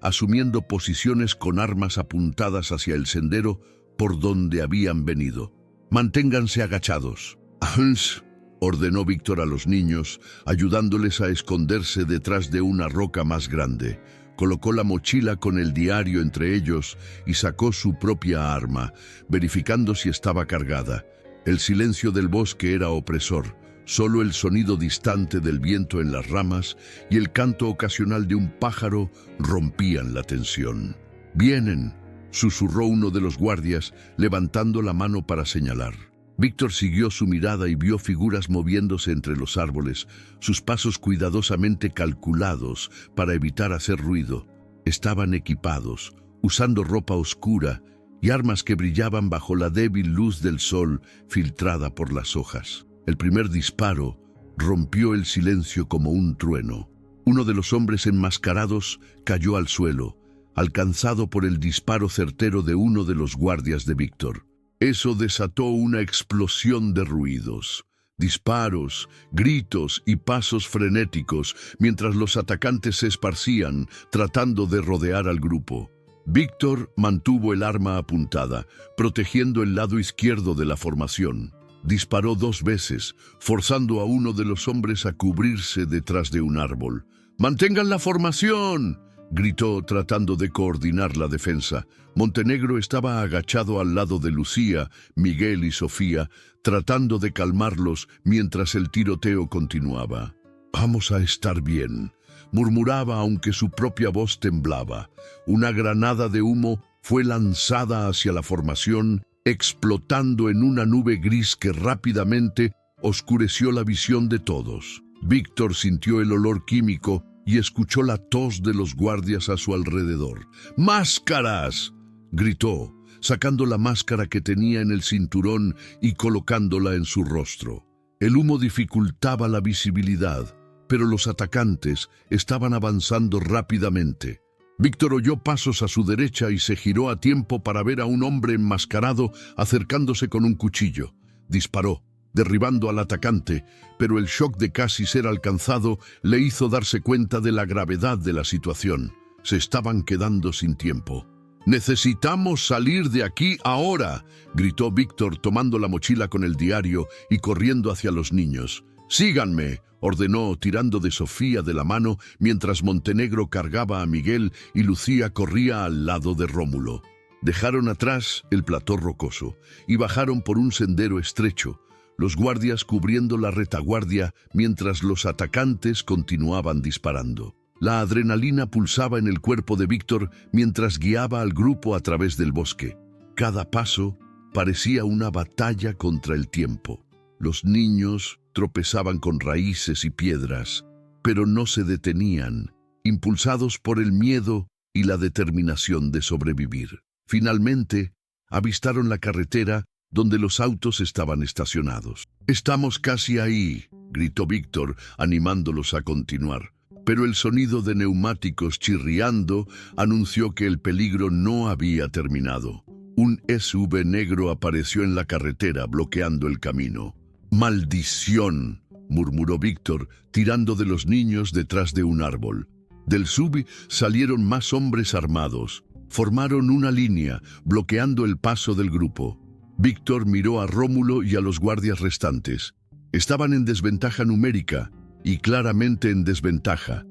asumiendo posiciones con armas apuntadas hacia el sendero por donde habían venido. «Manténganse agachados». «Hans», ordenó Víctor a los niños, ayudándoles a esconderse detrás de una roca más grande. Colocó la mochila con el diario entre ellos y sacó su propia arma, verificando si estaba cargada. El silencio del bosque era opresor. Solo el sonido distante del viento en las ramas y el canto ocasional de un pájaro rompían la tensión. «Vienen», susurró uno de los guardias, levantando la mano para señalar. Víctor siguió su mirada y vio figuras moviéndose entre los árboles, sus pasos cuidadosamente calculados para evitar hacer ruido. Estaban equipados, usando ropa oscura y armas que brillaban bajo la débil luz del sol filtrada por las hojas. El primer disparo rompió el silencio como un trueno. Uno de los hombres enmascarados cayó al suelo, alcanzado por el disparo certero de uno de los guardias de Víctor. Eso desató una explosión de ruidos, disparos, gritos y pasos frenéticos mientras los atacantes se esparcían, tratando de rodear al grupo. Víctor mantuvo el arma apuntada, protegiendo el lado izquierdo de la formación. Disparó 2 veces, forzando a uno de los hombres a cubrirse detrás de un árbol. «¡Mantengan la formación!», gritó tratando de coordinar la defensa. Montenegro estaba agachado al lado de Lucía, Miguel y Sofía, tratando de calmarlos mientras el tiroteo continuaba. «Vamos a estar bien», murmuraba aunque su propia voz temblaba. Una granada de humo fue lanzada hacia la formación, explotando en una nube gris que rápidamente oscureció la visión de todos. Víctor sintió el olor químico y escuchó la tos de los guardias a su alrededor. «¡Máscaras!», gritó, sacando la máscara que tenía en el cinturón y colocándola en su rostro. El humo dificultaba la visibilidad, pero los atacantes estaban avanzando rápidamente. Víctor oyó pasos a su derecha y se giró a tiempo para ver a un hombre enmascarado acercándose con un cuchillo. Disparó, derribando al atacante, pero el shock de casi ser alcanzado le hizo darse cuenta de la gravedad de la situación. Se estaban quedando sin tiempo. «¡Necesitamos salir de aquí ahora!», gritó Víctor tomando la mochila con el diario y corriendo hacia los niños. «¡Síganme!», ordenó tirando de Sofía de la mano mientras Montenegro cargaba a Miguel y Lucía corría al lado de Rómulo. Dejaron atrás el plató rocoso y bajaron por un sendero estrecho, los guardias cubriendo la retaguardia mientras los atacantes continuaban disparando. La adrenalina pulsaba en el cuerpo de Víctor mientras guiaba al grupo a través del bosque. Cada paso parecía una batalla contra el tiempo. Los niños tropezaban con raíces y piedras, pero no se detenían, impulsados por el miedo y la determinación de sobrevivir. Finalmente, avistaron la carretera donde los autos estaban estacionados. «Estamos casi ahí», gritó Víctor, animándolos a continuar. Pero el sonido de neumáticos chirriando anunció que el peligro no había terminado. Un SUV negro apareció en la carretera, bloqueando el camino. «¡Maldición!», murmuró Víctor, tirando de los niños detrás de un árbol. Del SUV salieron más hombres armados. Formaron una línea, bloqueando el paso del grupo. Víctor miró a Rómulo y a los guardias restantes. Estaban en desventaja numérica y claramente en desventaja.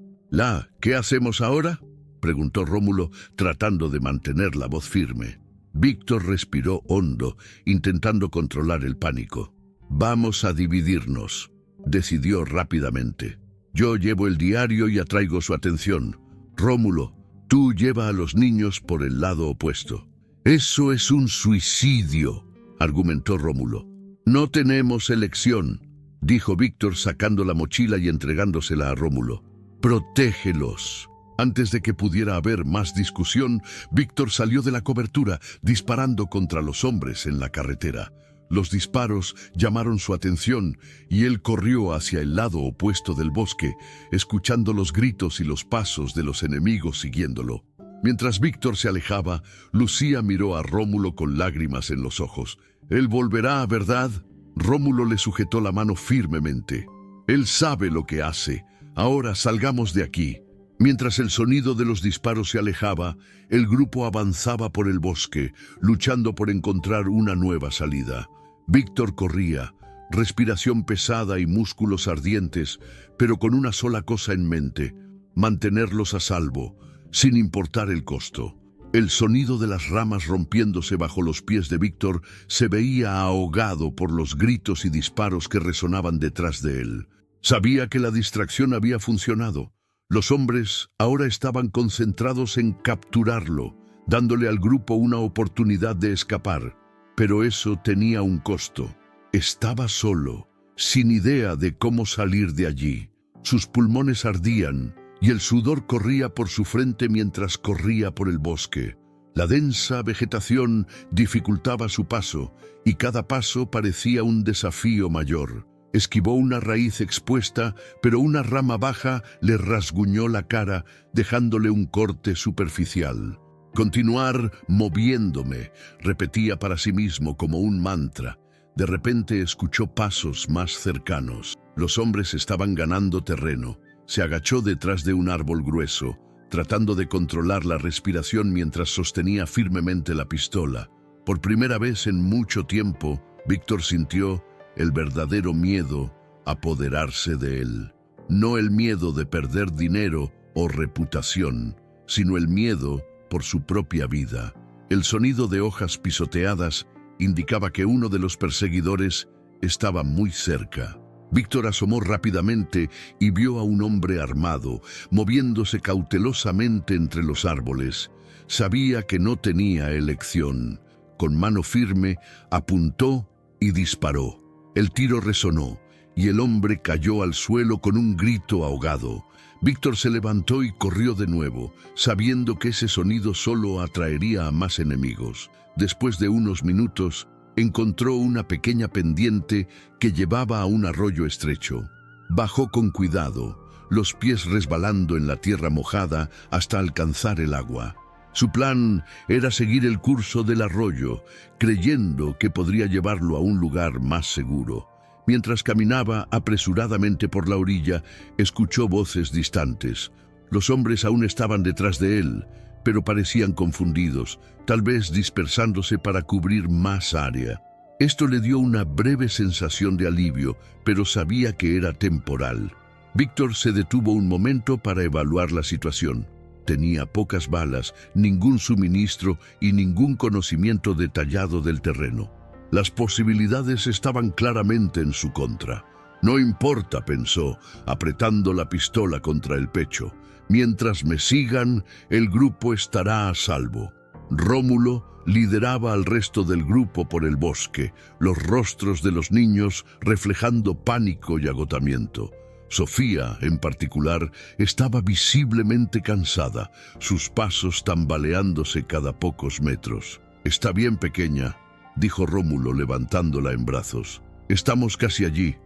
¿Qué hacemos ahora?, preguntó Rómulo, tratando de mantener la voz firme. Víctor respiró hondo, intentando controlar el pánico. Vamos a dividirnos, decidió rápidamente. Yo llevo el diario y atraigo su atención. Rómulo, tú lleva a los niños por el lado opuesto. Eso es un suicidio, argumentó Rómulo. No tenemos elección, dijo Víctor sacando la mochila y entregándosela a Rómulo. Protégelos. Antes de que pudiera haber más discusión, Víctor salió de la cobertura, disparando contra los hombres en la carretera. Los disparos llamaron su atención y él corrió hacia el lado opuesto del bosque, escuchando los gritos y los pasos de los enemigos siguiéndolo. Mientras Víctor se alejaba, Lucía miró a Rómulo con lágrimas en los ojos. «Él volverá, ¿verdad?». Rómulo le sujetó la mano firmemente. «Él sabe lo que hace. Ahora salgamos de aquí». Mientras el sonido de los disparos se alejaba, el grupo avanzaba por el bosque, luchando por encontrar una nueva salida. Víctor corría, respiración pesada y músculos ardientes, pero con una sola cosa en mente: mantenerlos a salvo, sin importar el costo. El sonido de las ramas rompiéndose bajo los pies de Víctor se veía ahogado por los gritos y disparos que resonaban detrás de él. Sabía que la distracción había funcionado. Los hombres ahora estaban concentrados en capturarlo, dándole al grupo una oportunidad de escapar. Pero eso tenía un costo. Estaba solo, sin idea de cómo salir de allí. Sus pulmones ardían y el sudor corría por su frente mientras corría por el bosque. La densa vegetación dificultaba su paso y cada paso parecía un desafío mayor. Esquivó una raíz expuesta, pero una rama baja le rasguñó la cara, dejándole un corte superficial. «Continuar moviéndome», repetía para sí mismo como un mantra. De repente escuchó pasos más cercanos. Los hombres estaban ganando terreno. Se agachó detrás de un árbol grueso, tratando de controlar la respiración mientras sostenía firmemente la pistola. Por primera vez en mucho tiempo, Víctor sintió el verdadero miedo apoderarse de él. No el miedo de perder dinero o reputación, sino el miedo por su propia vida. El sonido de hojas pisoteadas indicaba que uno de los perseguidores estaba muy cerca. Víctor asomó rápidamente y vio a un hombre armado, moviéndose cautelosamente entre los árboles. Sabía que no tenía elección. Con mano firme, apuntó y disparó. El tiro resonó y el hombre cayó al suelo con un grito ahogado. Víctor se levantó y corrió de nuevo, sabiendo que ese sonido solo atraería a más enemigos. Después de unos minutos, encontró una pequeña pendiente que llevaba a un arroyo estrecho. Bajó con cuidado, los pies resbalando en la tierra mojada hasta alcanzar el agua. Su plan era seguir el curso del arroyo, creyendo que podría llevarlo a un lugar más seguro. Mientras caminaba apresuradamente por la orilla, escuchó voces distantes. Los hombres aún estaban detrás de él, pero parecían confundidos, tal vez dispersándose para cubrir más área. Esto le dio una breve sensación de alivio, pero sabía que era temporal. Víctor se detuvo un momento para evaluar la situación. Tenía pocas balas, ningún suministro y ningún conocimiento detallado del terreno. Las posibilidades estaban claramente en su contra. «No importa», pensó, apretando la pistola contra el pecho. «Mientras me sigan, el grupo estará a salvo». Rómulo lideraba al resto del grupo por el bosque, los rostros de los niños reflejando pánico y agotamiento. Sofía, en particular, estaba visiblemente cansada, sus pasos tambaleándose cada pocos metros. «Está bien, pequeña», dijo Rómulo levantándola en brazos. «Estamos casi allí».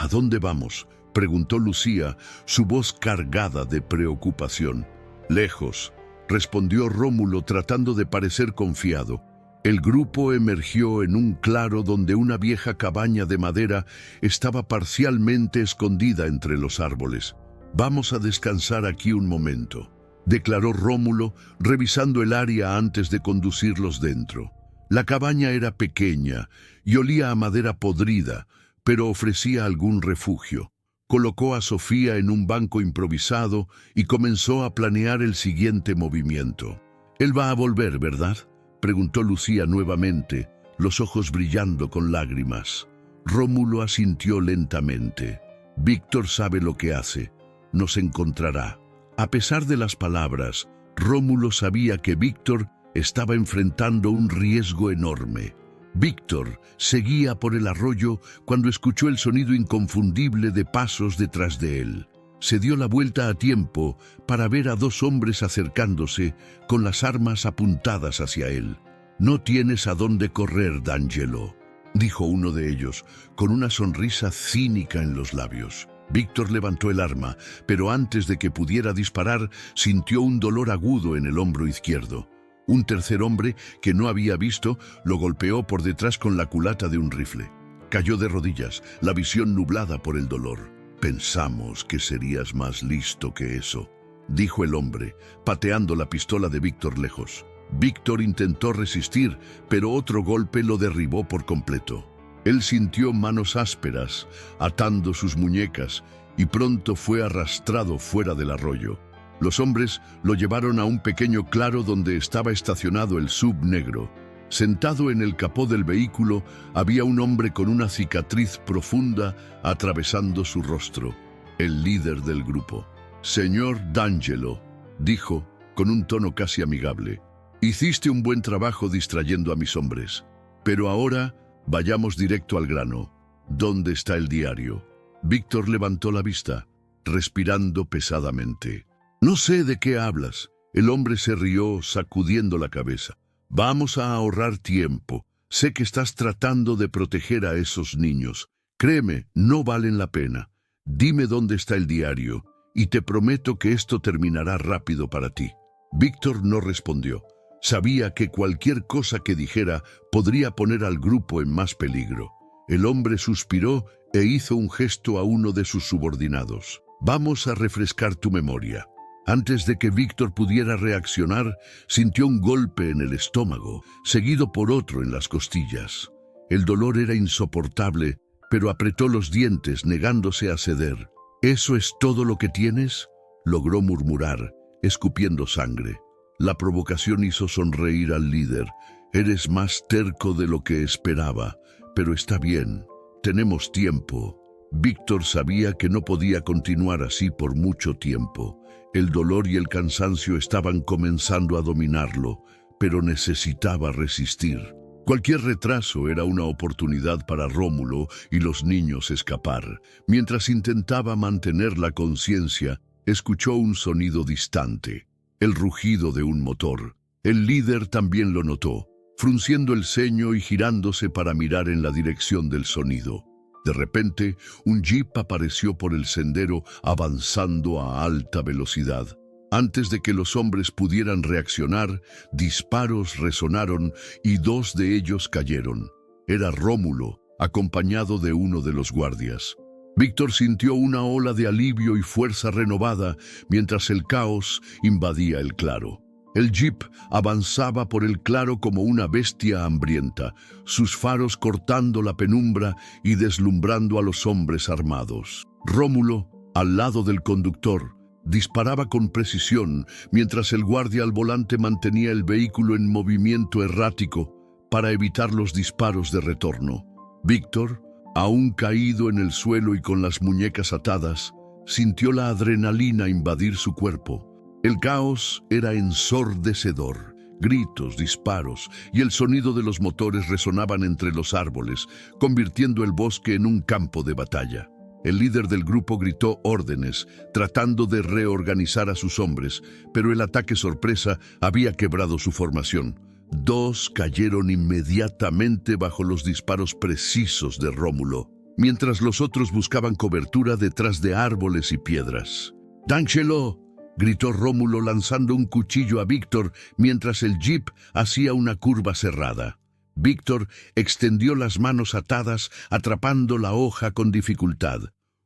«¿A dónde vamos?», preguntó Lucía, su voz cargada de preocupación. «Lejos», respondió Rómulo tratando de parecer confiado. El grupo emergió en un claro donde una vieja cabaña de madera estaba parcialmente escondida entre los árboles. «Vamos a descansar aquí un momento», declaró Rómulo, revisando el área antes de conducirlos dentro. La cabaña era pequeña y olía a madera podrida, pero ofrecía algún refugio. Colocó a Sofía en un banco improvisado y comenzó a planear el siguiente movimiento. «Él va a volver, ¿verdad?», preguntó Lucía nuevamente, los ojos brillando con lágrimas. Rómulo asintió lentamente. «Víctor sabe lo que hace. Nos encontrará». A pesar de las palabras, Rómulo sabía que Víctor estaba enfrentando un riesgo enorme. Víctor seguía por el arroyo cuando escuchó el sonido inconfundible de pasos detrás de él. Se dio la vuelta a tiempo para ver a dos hombres acercándose con las armas apuntadas hacia él. «No tienes a dónde correr, D'Angelo», dijo uno de ellos, con una sonrisa cínica en los labios. Víctor levantó el arma, pero antes de que pudiera disparar, sintió un dolor agudo en el hombro izquierdo. Un tercer hombre, que no había visto, lo golpeó por detrás con la culata de un rifle. Cayó de rodillas, la visión nublada por el dolor. «Pensamos que serías más listo que eso», dijo el hombre, pateando la pistola de Víctor lejos. Víctor intentó resistir, pero otro golpe lo derribó por completo. Él sintió manos ásperas, atando sus muñecas, y pronto fue arrastrado fuera del arroyo. Los hombres lo llevaron a un pequeño claro donde estaba estacionado el SUV negro. Sentado en el capó del vehículo había un hombre con una cicatriz profunda atravesando su rostro, el líder del grupo. «Señor D'Angelo», dijo con un tono casi amigable, «hiciste un buen trabajo distrayendo a mis hombres, pero ahora vayamos directo al grano. ¿Dónde está el diario?». Víctor levantó la vista, respirando pesadamente. «No sé de qué hablas». El hombre se rió, sacudiendo la cabeza. «Vamos a ahorrar tiempo. Sé que estás tratando de proteger a esos niños. Créeme, no valen la pena. Dime dónde está el diario, y te prometo que esto terminará rápido para ti». Víctor no respondió. Sabía que cualquier cosa que dijera podría poner al grupo en más peligro. El hombre suspiró e hizo un gesto a uno de sus subordinados. «Vamos a refrescar tu memoria». Antes de que Víctor pudiera reaccionar, sintió un golpe en el estómago, seguido por otro en las costillas. El dolor era insoportable, pero apretó los dientes, negándose a ceder. «¿Eso es todo lo que tienes?», logró murmurar, escupiendo sangre. La provocación hizo sonreír al líder. «Eres más terco de lo que esperaba, pero está bien, tenemos tiempo». Víctor sabía que no podía continuar así por mucho tiempo. El dolor y el cansancio estaban comenzando a dominarlo, pero necesitaba resistir. Cualquier retraso era una oportunidad para Rómulo y los niños escapar. Mientras intentaba mantener la conciencia, escuchó un sonido distante, el rugido de un motor. El líder también lo notó, frunciendo el ceño y girándose para mirar en la dirección del sonido. De repente, un jeep apareció por el sendero avanzando a alta velocidad. Antes de que los hombres pudieran reaccionar, disparos resonaron y dos de ellos cayeron. Era Rómulo, acompañado de uno de los guardias. Víctor sintió una ola de alivio y fuerza renovada mientras el caos invadía el claro. El jeep avanzaba por el claro como una bestia hambrienta, sus faros cortando la penumbra y deslumbrando a los hombres armados. Rómulo, al lado del conductor, disparaba con precisión mientras el guardia al volante mantenía el vehículo en movimiento errático para evitar los disparos de retorno. Víctor, aún caído en el suelo y con las muñecas atadas, sintió la adrenalina invadir su cuerpo. El caos era ensordecedor. Gritos, disparos y el sonido de los motores resonaban entre los árboles, convirtiendo el bosque en un campo de batalla. El líder del grupo gritó órdenes, tratando de reorganizar a sus hombres, pero el ataque sorpresa había quebrado su formación. Dos cayeron inmediatamente bajo los disparos precisos de Rómulo, mientras los otros buscaban cobertura detrás de árboles y piedras. «¡D'Angelo!», gritó Rómulo lanzando un cuchillo a Víctor mientras el jeep hacía una curva cerrada. Víctor extendió las manos atadas, atrapando la hoja con dificultad.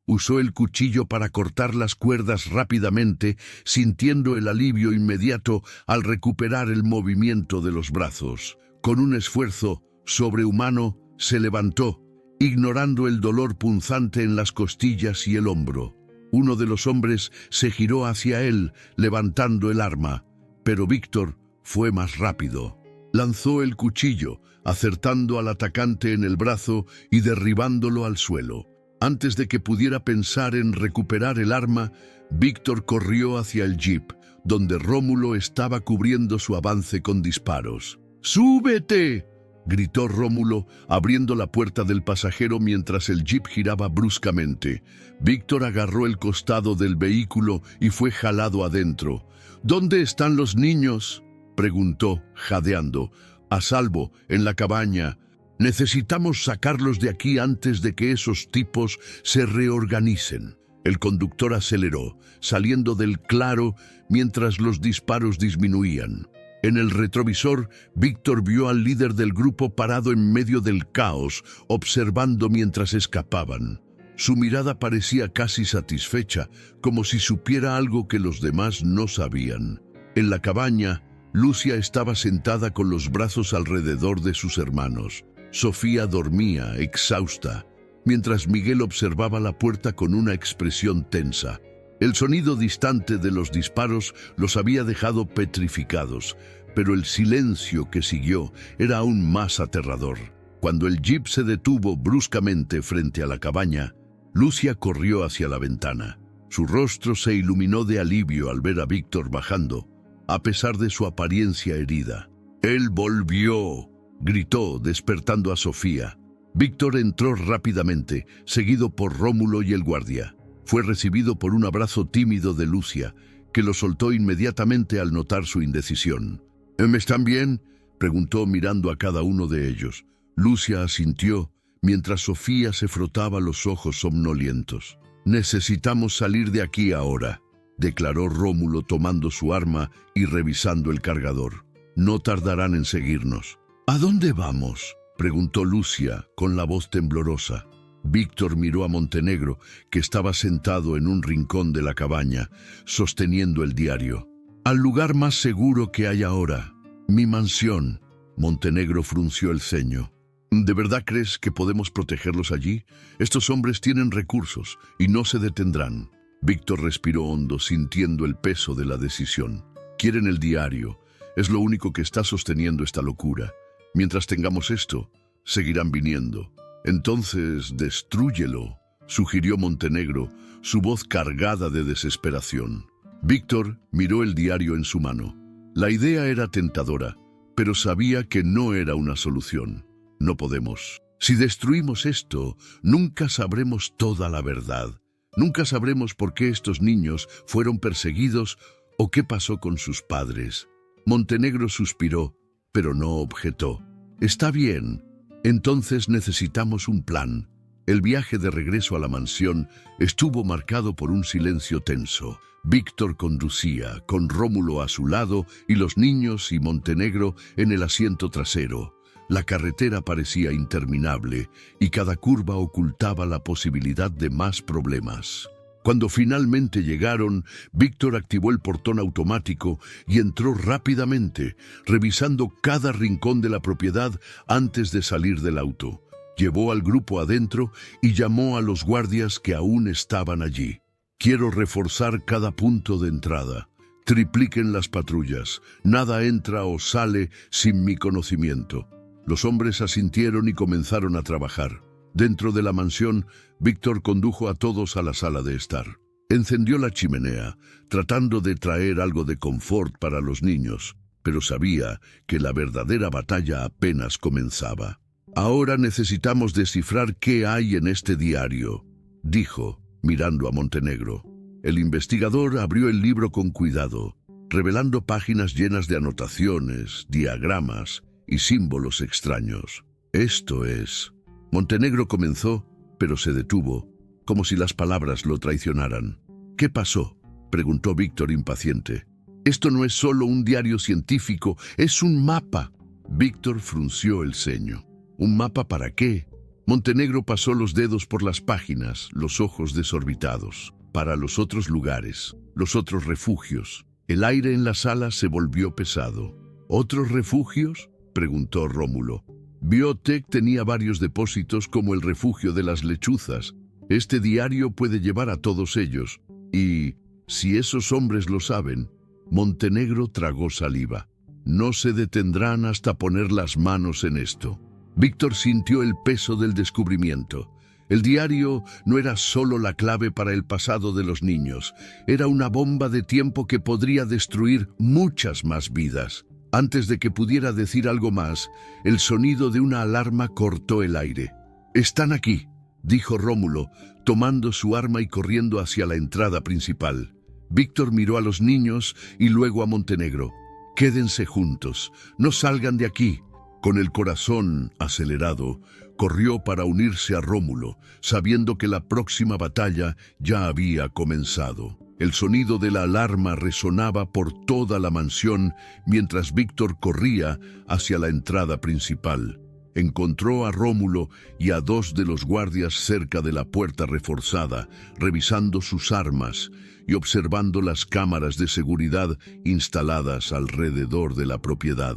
Usó el cuchillo para cortar las cuerdas rápidamente, sintiendo el alivio inmediato al recuperar el movimiento de los brazos. Con un esfuerzo sobrehumano, se levantó ignorando el dolor punzante en las costillas y el hombro. Uno de los hombres se giró hacia él, levantando el arma, pero Víctor fue más rápido. Lanzó el cuchillo, acertando al atacante en el brazo y derribándolo al suelo. Antes de que pudiera pensar en recuperar el arma, Víctor corrió hacia el jeep, donde Rómulo estaba cubriendo su avance con disparos. ¡Súbete!, gritó Rómulo, abriendo la puerta del pasajero mientras el jeep giraba bruscamente. Víctor agarró el costado del vehículo y fue jalado adentro. ¿Dónde están los niños?, preguntó, jadeando. A salvo, en la cabaña. Necesitamos sacarlos de aquí antes de que esos tipos se reorganicen. El conductor aceleró, saliendo del claro mientras los disparos disminuían. En el retrovisor, Víctor vio al líder del grupo parado en medio del caos, observando mientras escapaban. Su mirada parecía casi satisfecha, como si supiera algo que los demás no sabían. En la cabaña, Lucia estaba sentada con los brazos alrededor de sus hermanos. Sofía dormía, exhausta, mientras Miguel observaba la puerta con una expresión tensa. El sonido distante de los disparos los había dejado petrificados, pero el silencio que siguió era aún más aterrador. Cuando el jeep se detuvo bruscamente frente a la cabaña, Lucia corrió hacia la ventana. Su rostro se iluminó de alivio al ver a Víctor bajando, a pesar de su apariencia herida. «¡Él volvió!», gritó, despertando a Sofía. Víctor entró rápidamente, seguido por Rómulo y el guardia. Fue recibido por un abrazo tímido de Lucia, que lo soltó inmediatamente al notar su indecisión. «¿Están bien?», preguntó mirando a cada uno de ellos. Lucia asintió, mientras Sofía se frotaba los ojos somnolientos. «Necesitamos salir de aquí ahora», declaró Rómulo tomando su arma y revisando el cargador. «No tardarán en seguirnos». «¿A dónde vamos?», preguntó Lucia con la voz temblorosa. Víctor miró a Montenegro, que estaba sentado en un rincón de la cabaña, sosteniendo el diario. «Al lugar más seguro que hay ahora, mi mansión». Montenegro frunció el ceño. «¿De verdad crees que podemos protegerlos allí? Estos hombres tienen recursos y no se detendrán». Víctor respiró hondo, sintiendo el peso de la decisión. «Quieren el diario. Es lo único que está sosteniendo esta locura. Mientras tengamos esto, seguirán viniendo. Entonces, destrúyelo», sugirió Montenegro, su voz cargada de desesperación. Víctor miró el diario en su mano. La idea era tentadora, pero sabía que no era una solución. «No podemos. Si destruimos esto, nunca sabremos toda la verdad. Nunca sabremos por qué estos niños fueron perseguidos o qué pasó con sus padres». Montenegro suspiró, pero no objetó. «Está bien. Entonces necesitamos un plan». El viaje de regreso a la mansión estuvo marcado por un silencio tenso. Víctor conducía, con Rómulo a su lado y los niños y Montenegro en el asiento trasero. La carretera parecía interminable y cada curva ocultaba la posibilidad de más problemas. Cuando finalmente llegaron, Víctor activó el portón automático y entró rápidamente, revisando cada rincón de la propiedad antes de salir del auto. Llevó al grupo adentro y llamó a los guardias que aún estaban allí. «Quiero reforzar cada punto de entrada. Tripliquen las patrullas. Nada entra o sale sin mi conocimiento». Los hombres asintieron y comenzaron a trabajar. Dentro de la mansión, Víctor condujo a todos a la sala de estar. Encendió la chimenea, tratando de traer algo de confort para los niños, pero sabía que la verdadera batalla apenas comenzaba. «Ahora necesitamos descifrar qué hay en este diario», dijo, mirando a Montenegro. El investigador abrió el libro con cuidado, revelando páginas llenas de anotaciones, diagramas y símbolos extraños. «Esto es...» Montenegro comenzó, pero se detuvo, como si las palabras lo traicionaran. «¿Qué pasó?», preguntó Víctor impaciente. «Esto no es solo un diario científico, es un mapa». Víctor frunció el ceño. «¿Un mapa para qué?». Montenegro pasó los dedos por las páginas, los ojos desorbitados. «Para los otros lugares, los otros refugios». El aire en la sala se volvió pesado. «¿Otros refugios?», preguntó Rómulo. Biotech tenía varios depósitos como el refugio de las lechuzas. Este diario puede llevar a todos ellos. Y, si esos hombres lo saben, Montenegro tragó saliva. No se detendrán hasta poner las manos en esto. Víctor sintió el peso del descubrimiento. El diario no era solo la clave para el pasado de los niños, era una bomba de tiempo que podría destruir muchas más vidas. Antes de que pudiera decir algo más, el sonido de una alarma cortó el aire. «Están aquí», dijo Rómulo, tomando su arma y corriendo hacia la entrada principal. Víctor miró a los niños y luego a Montenegro. «Quédense juntos, no salgan de aquí». Con el corazón acelerado, corrió para unirse a Rómulo, sabiendo que la próxima batalla ya había comenzado. El sonido de la alarma resonaba por toda la mansión mientras Víctor corría hacia la entrada principal. Encontró a Rómulo y a 2 de los guardias cerca de la puerta reforzada, revisando sus armas y observando las cámaras de seguridad instaladas alrededor de la propiedad.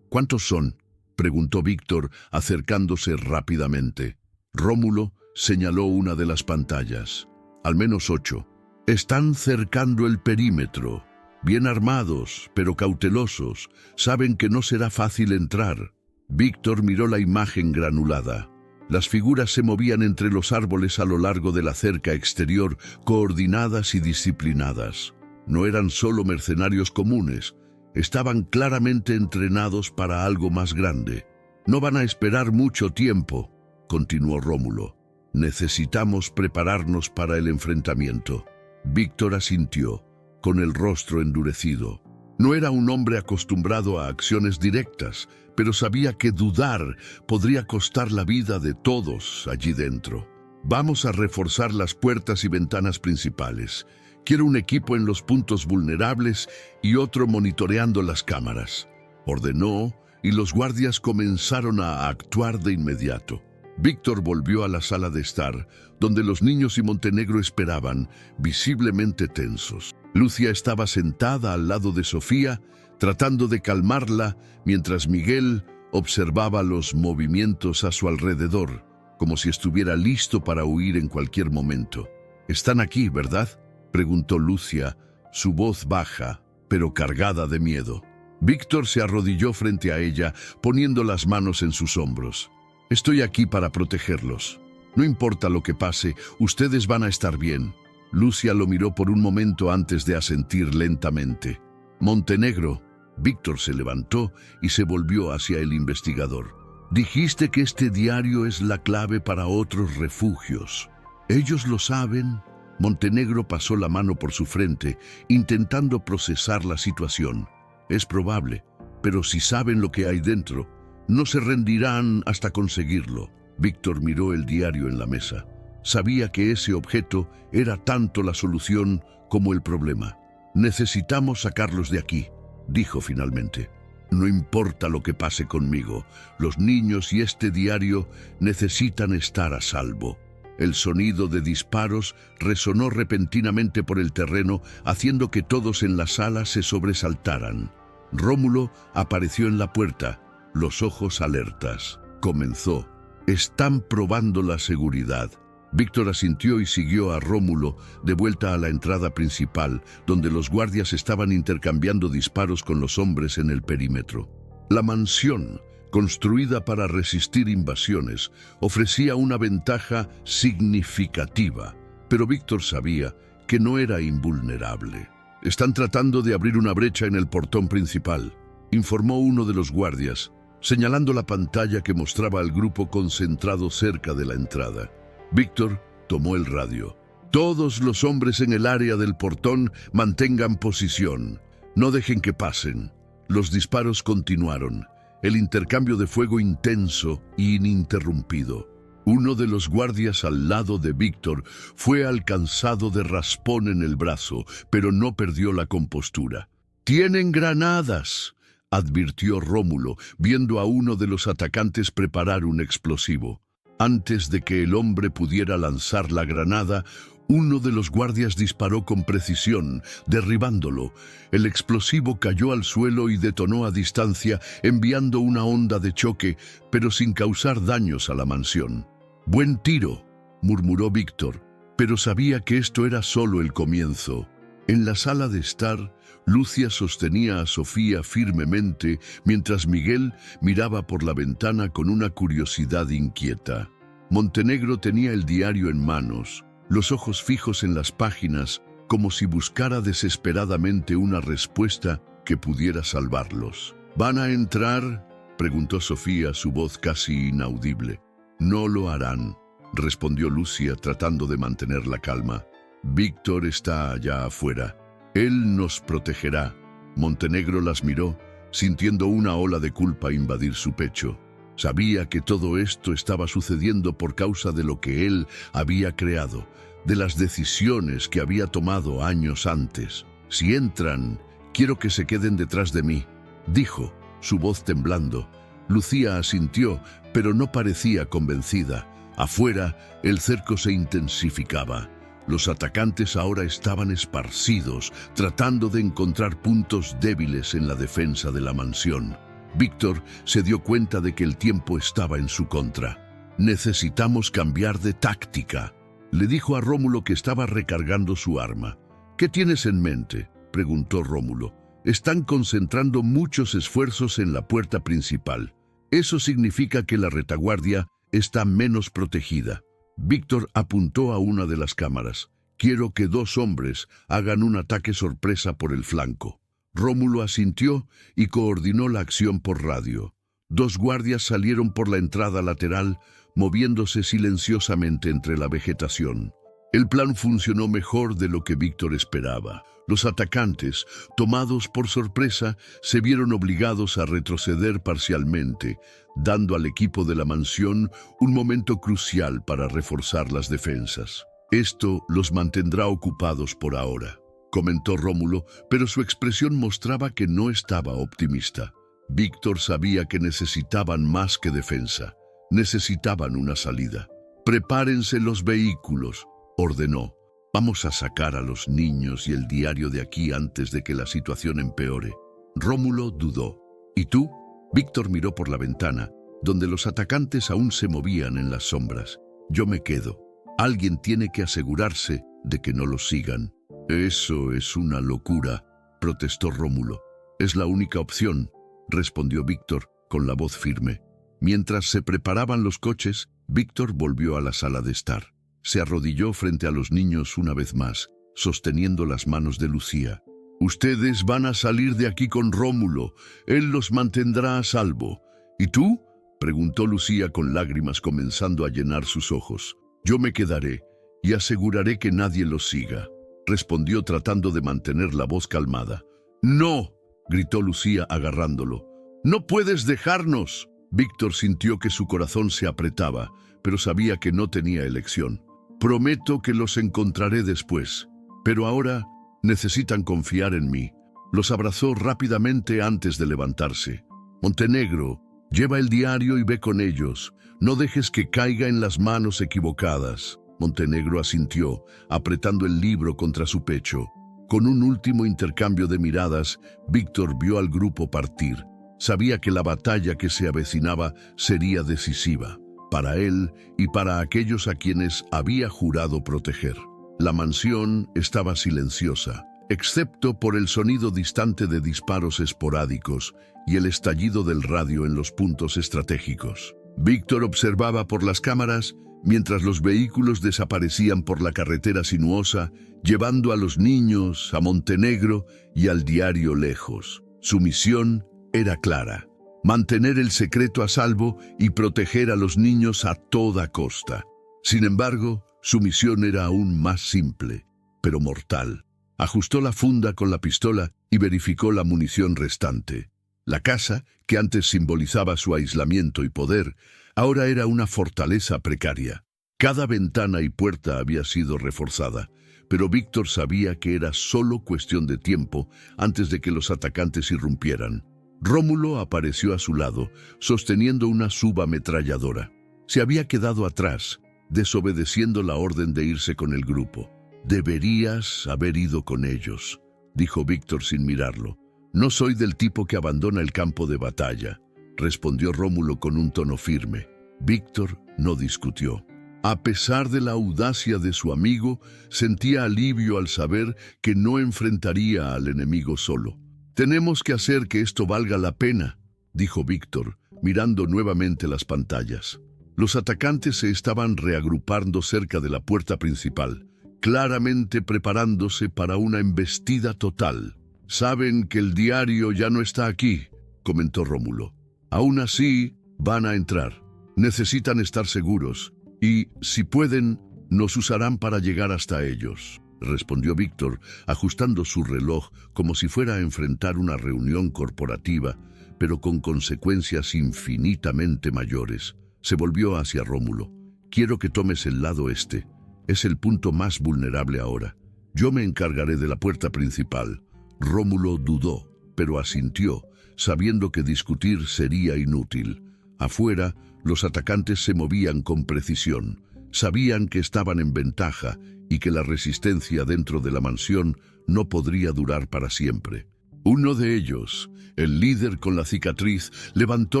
«¿Cuántos son?», preguntó Víctor, acercándose rápidamente. Rómulo señaló una de las pantallas. «Al menos 8. Están cercando el perímetro. Bien armados, pero cautelosos. Saben que no será fácil entrar». Víctor miró la imagen granulada. Las figuras se movían entre los árboles a lo largo de la cerca exterior, coordinadas y disciplinadas. No eran solo mercenarios comunes. Estaban claramente entrenados para algo más grande. «No van a esperar mucho tiempo», continuó Rómulo. «Necesitamos prepararnos para el enfrentamiento». Víctor asintió, con el rostro endurecido. No era un hombre acostumbrado a acciones directas, pero sabía que dudar podría costar la vida de todos allí dentro. «Vamos a reforzar las puertas y ventanas principales. Quiero un equipo en los puntos vulnerables y otro monitoreando las cámaras», ordenó, y los guardias comenzaron a actuar de inmediato. Víctor volvió a la sala de estar, donde los niños y Montenegro esperaban, visiblemente tensos. Lucia estaba sentada al lado de Sofía, tratando de calmarla, mientras Miguel observaba los movimientos a su alrededor, como si estuviera listo para huir en cualquier momento. «Están aquí, ¿verdad?», preguntó Lucia, su voz baja, pero cargada de miedo. Víctor se arrodilló frente a ella, poniendo las manos en sus hombros. «Estoy aquí para protegerlos. No importa lo que pase, ustedes van a estar bien». Lucia lo miró por un momento antes de asentir lentamente. «Montenegro». Víctor se levantó y se volvió hacia el investigador. «Dijiste que este diario es la clave para otros refugios. ¿Ellos lo saben?». Montenegro pasó la mano por su frente, intentando procesar la situación. «Es probable, pero si saben lo que hay dentro, no se rendirán hasta conseguirlo». Víctor miró el diario en la mesa. Sabía que ese objeto era tanto la solución como el problema. «Necesitamos sacarlos de aquí», dijo finalmente. «No importa lo que pase conmigo, los niños y este diario necesitan estar a salvo». El sonido de disparos resonó repentinamente por el terreno, haciendo que todos en la sala se sobresaltaran. Rómulo apareció en la puerta, los ojos alertas. Comenzó. «Están probando la seguridad». Víctor asintió y siguió a Rómulo de vuelta a la entrada principal, donde los guardias estaban intercambiando disparos con los hombres en el perímetro. La mansión, construida para resistir invasiones, ofrecía una ventaja significativa, pero Víctor sabía que no era invulnerable. «Están tratando de abrir una brecha en el portón principal», informó uno de los guardias, señalando la pantalla que mostraba al grupo concentrado cerca de la entrada. Víctor tomó el radio. «Todos los hombres en el área del portón mantengan posición. No dejen que pasen». Los disparos continuaron. El intercambio de fuego intenso e ininterrumpido. Uno de los guardias al lado de Víctor fue alcanzado de raspón en el brazo, pero no perdió la compostura. «¡Tienen granadas!», advirtió Rómulo, viendo a uno de los atacantes preparar un explosivo. Antes de que el hombre pudiera lanzar la granada, uno de los guardias disparó con precisión, derribándolo. El explosivo cayó al suelo y detonó a distancia, enviando una onda de choque, pero sin causar daños a la mansión. «Buen tiro», murmuró Víctor, pero sabía que esto era solo el comienzo. En la sala de estar, Lucia sostenía a Sofía firmemente, mientras Miguel miraba por la ventana con una curiosidad inquieta. Montenegro tenía el diario en manos, los ojos fijos en las páginas, como si buscara desesperadamente una respuesta que pudiera salvarlos. «¿Van a entrar?», preguntó Sofía, su voz casi inaudible. «No lo harán», respondió Lucia, tratando de mantener la calma. «Víctor está allá afuera. Él nos protegerá». Montenegro las miró, sintiendo una ola de culpa invadir su pecho. Sabía que todo esto estaba sucediendo por causa de lo que él había creado, de las decisiones que había tomado años antes. «Si entran, quiero que se queden detrás de mí», dijo, su voz temblando. Lucía asintió, pero no parecía convencida. Afuera, el cerco se intensificaba. Los atacantes ahora estaban esparcidos, tratando de encontrar puntos débiles en la defensa de la mansión. Víctor se dio cuenta de que el tiempo estaba en su contra. «Necesitamos cambiar de táctica», le dijo a Rómulo, que estaba recargando su arma. «¿Qué tienes en mente?», preguntó Rómulo. «Están concentrando muchos esfuerzos en la puerta principal. Eso significa que la retaguardia está menos protegida». Víctor apuntó a una de las cámaras. «Quiero que 2 hombres hagan un ataque sorpresa por el flanco». Rómulo asintió y coordinó la acción por radio. 2 guardias salieron por la entrada lateral, moviéndose silenciosamente entre la vegetación. El plan funcionó mejor de lo que Víctor esperaba. Los atacantes, tomados por sorpresa, se vieron obligados a retroceder parcialmente, dando al equipo de la mansión un momento crucial para reforzar las defensas. «Esto los mantendrá ocupados por ahora», comentó Rómulo, pero su expresión mostraba que no estaba optimista. Víctor sabía que necesitaban más que defensa. Necesitaban una salida. «Prepárense los vehículos», ordenó. «Vamos a sacar a los niños y el diario de aquí antes de que la situación empeore». Rómulo dudó. «¿Y tú?». Víctor miró por la ventana, donde los atacantes aún se movían en las sombras. «Yo me quedo. Alguien tiene que asegurarse de que no los sigan». «Eso es una locura», protestó Rómulo. «Es la única opción», respondió Víctor con la voz firme. Mientras se preparaban los coches, Víctor volvió a la sala de estar. Se arrodilló frente a los niños una vez más, sosteniendo las manos de Lucía. «Ustedes van a salir de aquí con Rómulo. Él los mantendrá a salvo». «¿Y tú?», preguntó Lucía con lágrimas comenzando a llenar sus ojos. «Yo me quedaré y aseguraré que nadie los siga», respondió tratando de mantener la voz calmada. «No», gritó Lucía agarrándolo. «No puedes dejarnos». Víctor sintió que su corazón se apretaba, pero sabía que no tenía elección. «Prometo que los encontraré después, pero ahora necesitan confiar en mí». Los abrazó rápidamente antes de levantarse. «Montenegro, lleva el diario y ve con ellos. No dejes que caiga en las manos equivocadas». Montenegro asintió, apretando el libro contra su pecho. Con un último intercambio de miradas, Víctor vio al grupo partir. Sabía que la batalla que se avecinaba sería decisiva, para él y para aquellos a quienes había jurado proteger. La mansión estaba silenciosa, excepto por el sonido distante de disparos esporádicos y el estallido del radio en los puntos estratégicos. Víctor observaba por las cámaras mientras los vehículos desaparecían por la carretera sinuosa, llevando a los niños, a Montenegro y al diario lejos. Su misión era clara: mantener el secreto a salvo y proteger a los niños a toda costa. Sin embargo, su misión era aún más simple, pero mortal. Ajustó la funda con la pistola y verificó la munición restante. La casa, que antes simbolizaba su aislamiento y poder, ahora era una fortaleza precaria. Cada ventana y puerta había sido reforzada, pero Víctor sabía que era solo cuestión de tiempo antes de que los atacantes irrumpieran. Rómulo apareció a su lado, sosteniendo una subametralladora. Se había quedado atrás, desobedeciendo la orden de irse con el grupo. «Deberías haber ido con ellos», dijo Víctor sin mirarlo. «No soy del tipo que abandona el campo de batalla», respondió Rómulo con un tono firme. Víctor no discutió. A pesar de la audacia de su amigo, sentía alivio al saber que no enfrentaría al enemigo solo. «Tenemos que hacer que esto valga la pena», dijo Víctor, mirando nuevamente las pantallas. Los atacantes se estaban reagrupando cerca de la puerta principal, claramente preparándose para una embestida total. «Saben que el diario ya no está aquí», comentó Rómulo. «Aún así, van a entrar. Necesitan estar seguros. Y, si pueden, nos usarán para llegar hasta ellos», respondió Víctor, ajustando su reloj como si fuera a enfrentar una reunión corporativa, pero con consecuencias infinitamente mayores. Se volvió hacia Rómulo. «Quiero que tomes el lado este. Es el punto más vulnerable ahora. Yo me encargaré de la puerta principal». Rómulo dudó, pero asintió, sabiendo que discutir sería inútil. Afuera, los atacantes se movían con precisión. Sabían que estaban en ventaja y que la resistencia dentro de la mansión no podría durar para siempre. Uno de ellos, el líder con la cicatriz, levantó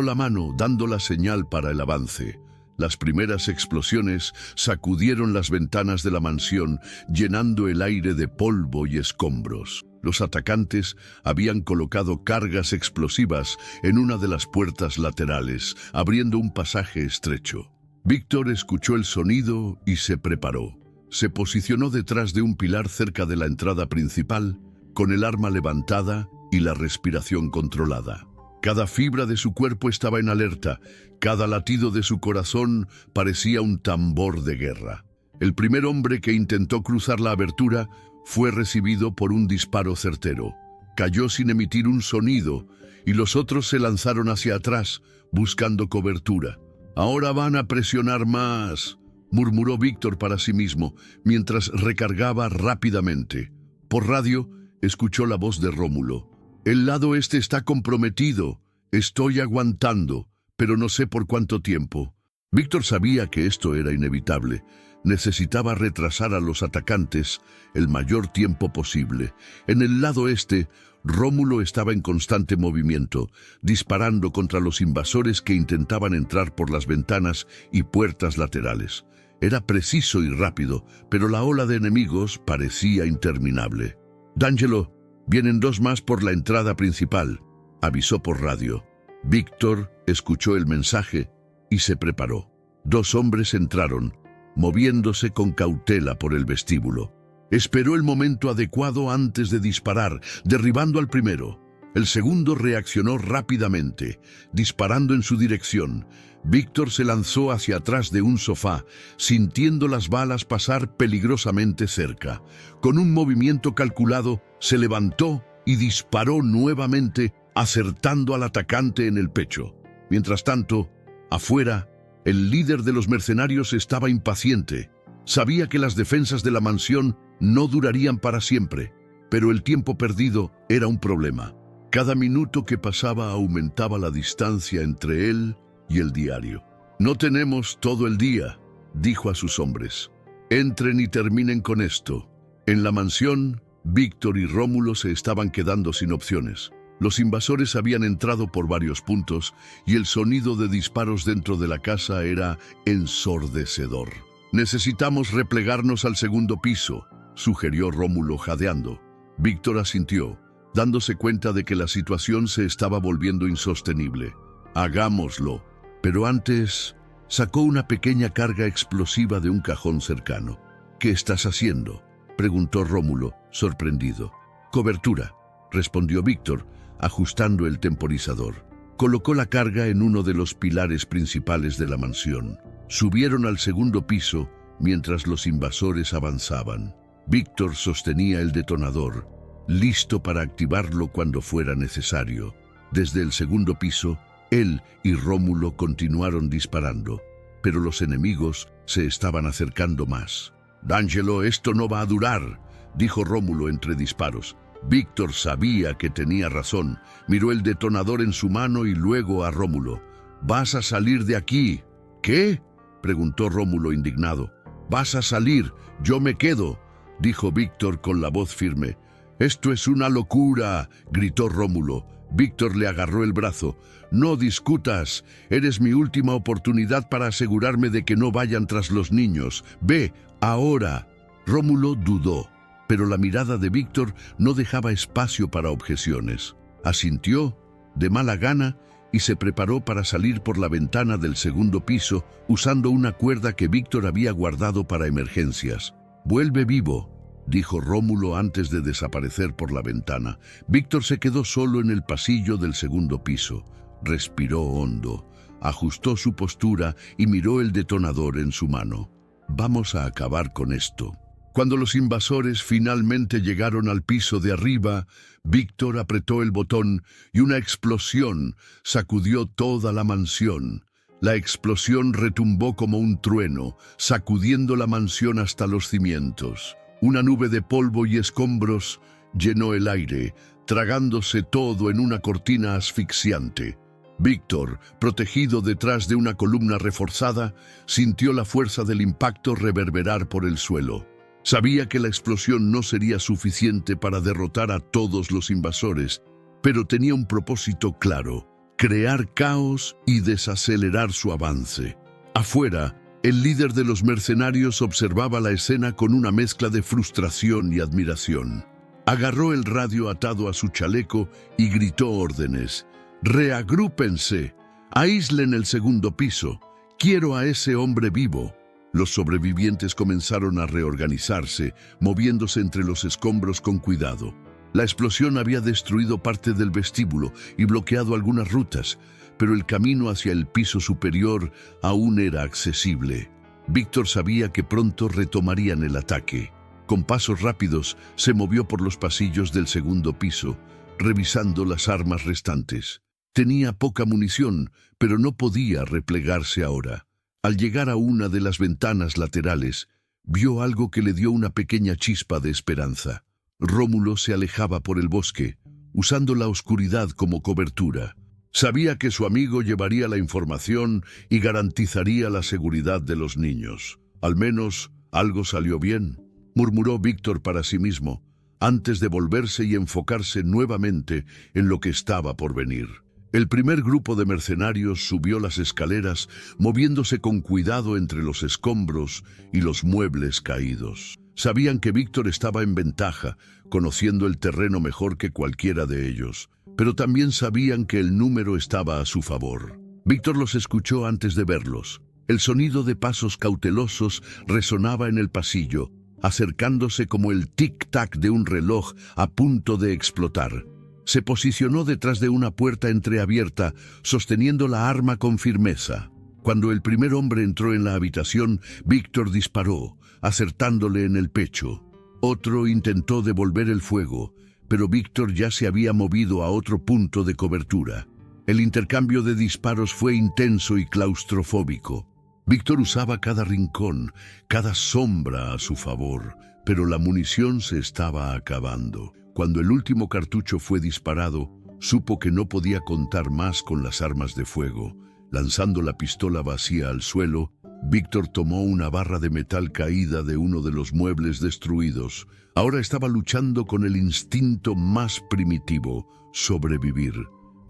la mano dando la señal para el avance. Las primeras explosiones sacudieron las ventanas de la mansión, llenando el aire de polvo y escombros. Los atacantes habían colocado cargas explosivas en una de las puertas laterales, abriendo un pasaje estrecho. Víctor escuchó el sonido y se preparó. Se posicionó detrás de un pilar cerca de la entrada principal, con el arma levantada y la respiración controlada. Cada fibra de su cuerpo estaba en alerta, cada latido de su corazón parecía un tambor de guerra. El primer hombre que intentó cruzar la abertura fue recibido por un disparo certero. Cayó sin emitir un sonido y los otros se lanzaron hacia atrás, buscando cobertura. «Ahora van a presionar más», murmuró Víctor para sí mismo, mientras recargaba rápidamente. Por radio, escuchó la voz de Rómulo. «El lado este está comprometido. Estoy aguantando, pero no sé por cuánto tiempo». Víctor sabía que esto era inevitable. Necesitaba retrasar a los atacantes el mayor tiempo posible. En el lado este, Rómulo estaba en constante movimiento, disparando contra los invasores que intentaban entrar por las ventanas y puertas laterales. Era preciso y rápido, pero la ola de enemigos parecía interminable. «D'Angelo, vienen dos más por la entrada principal», avisó por radio. Víctor escuchó el mensaje y se preparó. Dos hombres entraron, moviéndose con cautela por el vestíbulo. Esperó el momento adecuado antes de disparar, derribando al primero. El segundo reaccionó rápidamente, disparando en su dirección. Víctor se lanzó hacia atrás de un sofá, sintiendo las balas pasar peligrosamente cerca. Con un movimiento calculado, se levantó y disparó nuevamente, acertando al atacante en el pecho. Mientras tanto, afuera, el líder de los mercenarios estaba impaciente. Sabía que las defensas de la mansión no durarían para siempre, pero el tiempo perdido era un problema. Cada minuto que pasaba aumentaba la distancia entre él y el diario. «No tenemos todo el día», dijo a sus hombres. «Entren y terminen con esto». En la mansión, Víctor y Rómulo se estaban quedando sin opciones. Los invasores habían entrado por varios puntos y el sonido de disparos dentro de la casa era ensordecedor. «Necesitamos replegarnos al segundo piso», sugirió Rómulo jadeando. Víctor asintió, dándose cuenta de que la situación se estaba volviendo insostenible. «Hagámoslo». Pero antes, sacó una pequeña carga explosiva de un cajón cercano. «¿Qué estás haciendo?», preguntó Rómulo, sorprendido. «Cobertura», respondió Víctor, ajustando el temporizador. Colocó la carga en uno de los pilares principales de la mansión. Subieron al segundo piso mientras los invasores avanzaban. Víctor sostenía el detonador, listo para activarlo cuando fuera necesario. Desde el segundo piso, él y Rómulo continuaron disparando, pero los enemigos se estaban acercando más. «D'Angelo, esto no va a durar», dijo Rómulo entre disparos. Víctor sabía que tenía razón. Miró el detonador en su mano y luego a Rómulo. «Vas a salir de aquí». «¿Qué?», preguntó Rómulo indignado. «Vas a salir, yo me quedo», dijo Víctor con la voz firme. «Esto es una locura», gritó Rómulo. Víctor le agarró el brazo. «No discutas, eres mi última oportunidad para asegurarme de que no vayan tras los niños. Ve, ahora». Rómulo dudó, pero la mirada de Víctor no dejaba espacio para objeciones. Asintió, de mala gana, y se preparó para salir por la ventana del segundo piso usando una cuerda que Víctor había guardado para emergencias. «Vuelve vivo», dijo Rómulo antes de desaparecer por la ventana. Víctor se quedó solo en el pasillo del segundo piso. Respiró hondo, ajustó su postura y miró el detonador en su mano. «Vamos a acabar con esto». Cuando los invasores finalmente llegaron al piso de arriba, Víctor apretó el botón y una explosión sacudió toda la mansión. La explosión retumbó como un trueno, sacudiendo la mansión hasta los cimientos. Una nube de polvo y escombros llenó el aire, tragándose todo en una cortina asfixiante. Víctor, protegido detrás de una columna reforzada, sintió la fuerza del impacto reverberar por el suelo. Sabía que la explosión no sería suficiente para derrotar a todos los invasores, pero tenía un propósito claro: crear caos y desacelerar su avance. Afuera, el líder de los mercenarios observaba la escena con una mezcla de frustración y admiración. Agarró el radio atado a su chaleco y gritó órdenes. «Reagrúpense, aíslen el segundo piso, quiero a ese hombre vivo». Los sobrevivientes comenzaron a reorganizarse, moviéndose entre los escombros con cuidado. La explosión había destruido parte del vestíbulo y bloqueado algunas rutas, pero el camino hacia el piso superior aún era accesible. Víctor sabía que pronto retomarían el ataque. Con pasos rápidos, se movió por los pasillos del segundo piso, revisando las armas restantes. Tenía poca munición, pero no podía replegarse ahora. Al llegar a una de las ventanas laterales, vio algo que le dio una pequeña chispa de esperanza. Rómulo se alejaba por el bosque, usando la oscuridad como cobertura. Sabía que su amigo llevaría la información y garantizaría la seguridad de los niños. Al menos algo salió bien, murmuró Víctor para sí mismo, antes de volverse y enfocarse nuevamente en lo que estaba por venir. El primer grupo de mercenarios subió las escaleras, moviéndose con cuidado entre los escombros y los muebles caídos. Sabían que Víctor estaba en ventaja, conociendo el terreno mejor que cualquiera de ellos, pero también sabían que el número estaba a su favor. Víctor los escuchó antes de verlos. El sonido de pasos cautelosos resonaba en el pasillo, acercándose como el tic-tac de un reloj a punto de explotar. Se posicionó detrás de una puerta entreabierta, sosteniendo la arma con firmeza. Cuando el primer hombre entró en la habitación, Víctor disparó, acertándole en el pecho. Otro intentó devolver el fuego, pero Víctor ya se había movido a otro punto de cobertura. El intercambio de disparos fue intenso y claustrofóbico. Víctor usaba cada rincón, cada sombra a su favor, pero la munición se estaba acabando. Cuando el último cartucho fue disparado, supo que no podía contar más con las armas de fuego. Lanzando la pistola vacía al suelo, Víctor tomó una barra de metal caída de uno de los muebles destruidos. Ahora estaba luchando con el instinto más primitivo: sobrevivir.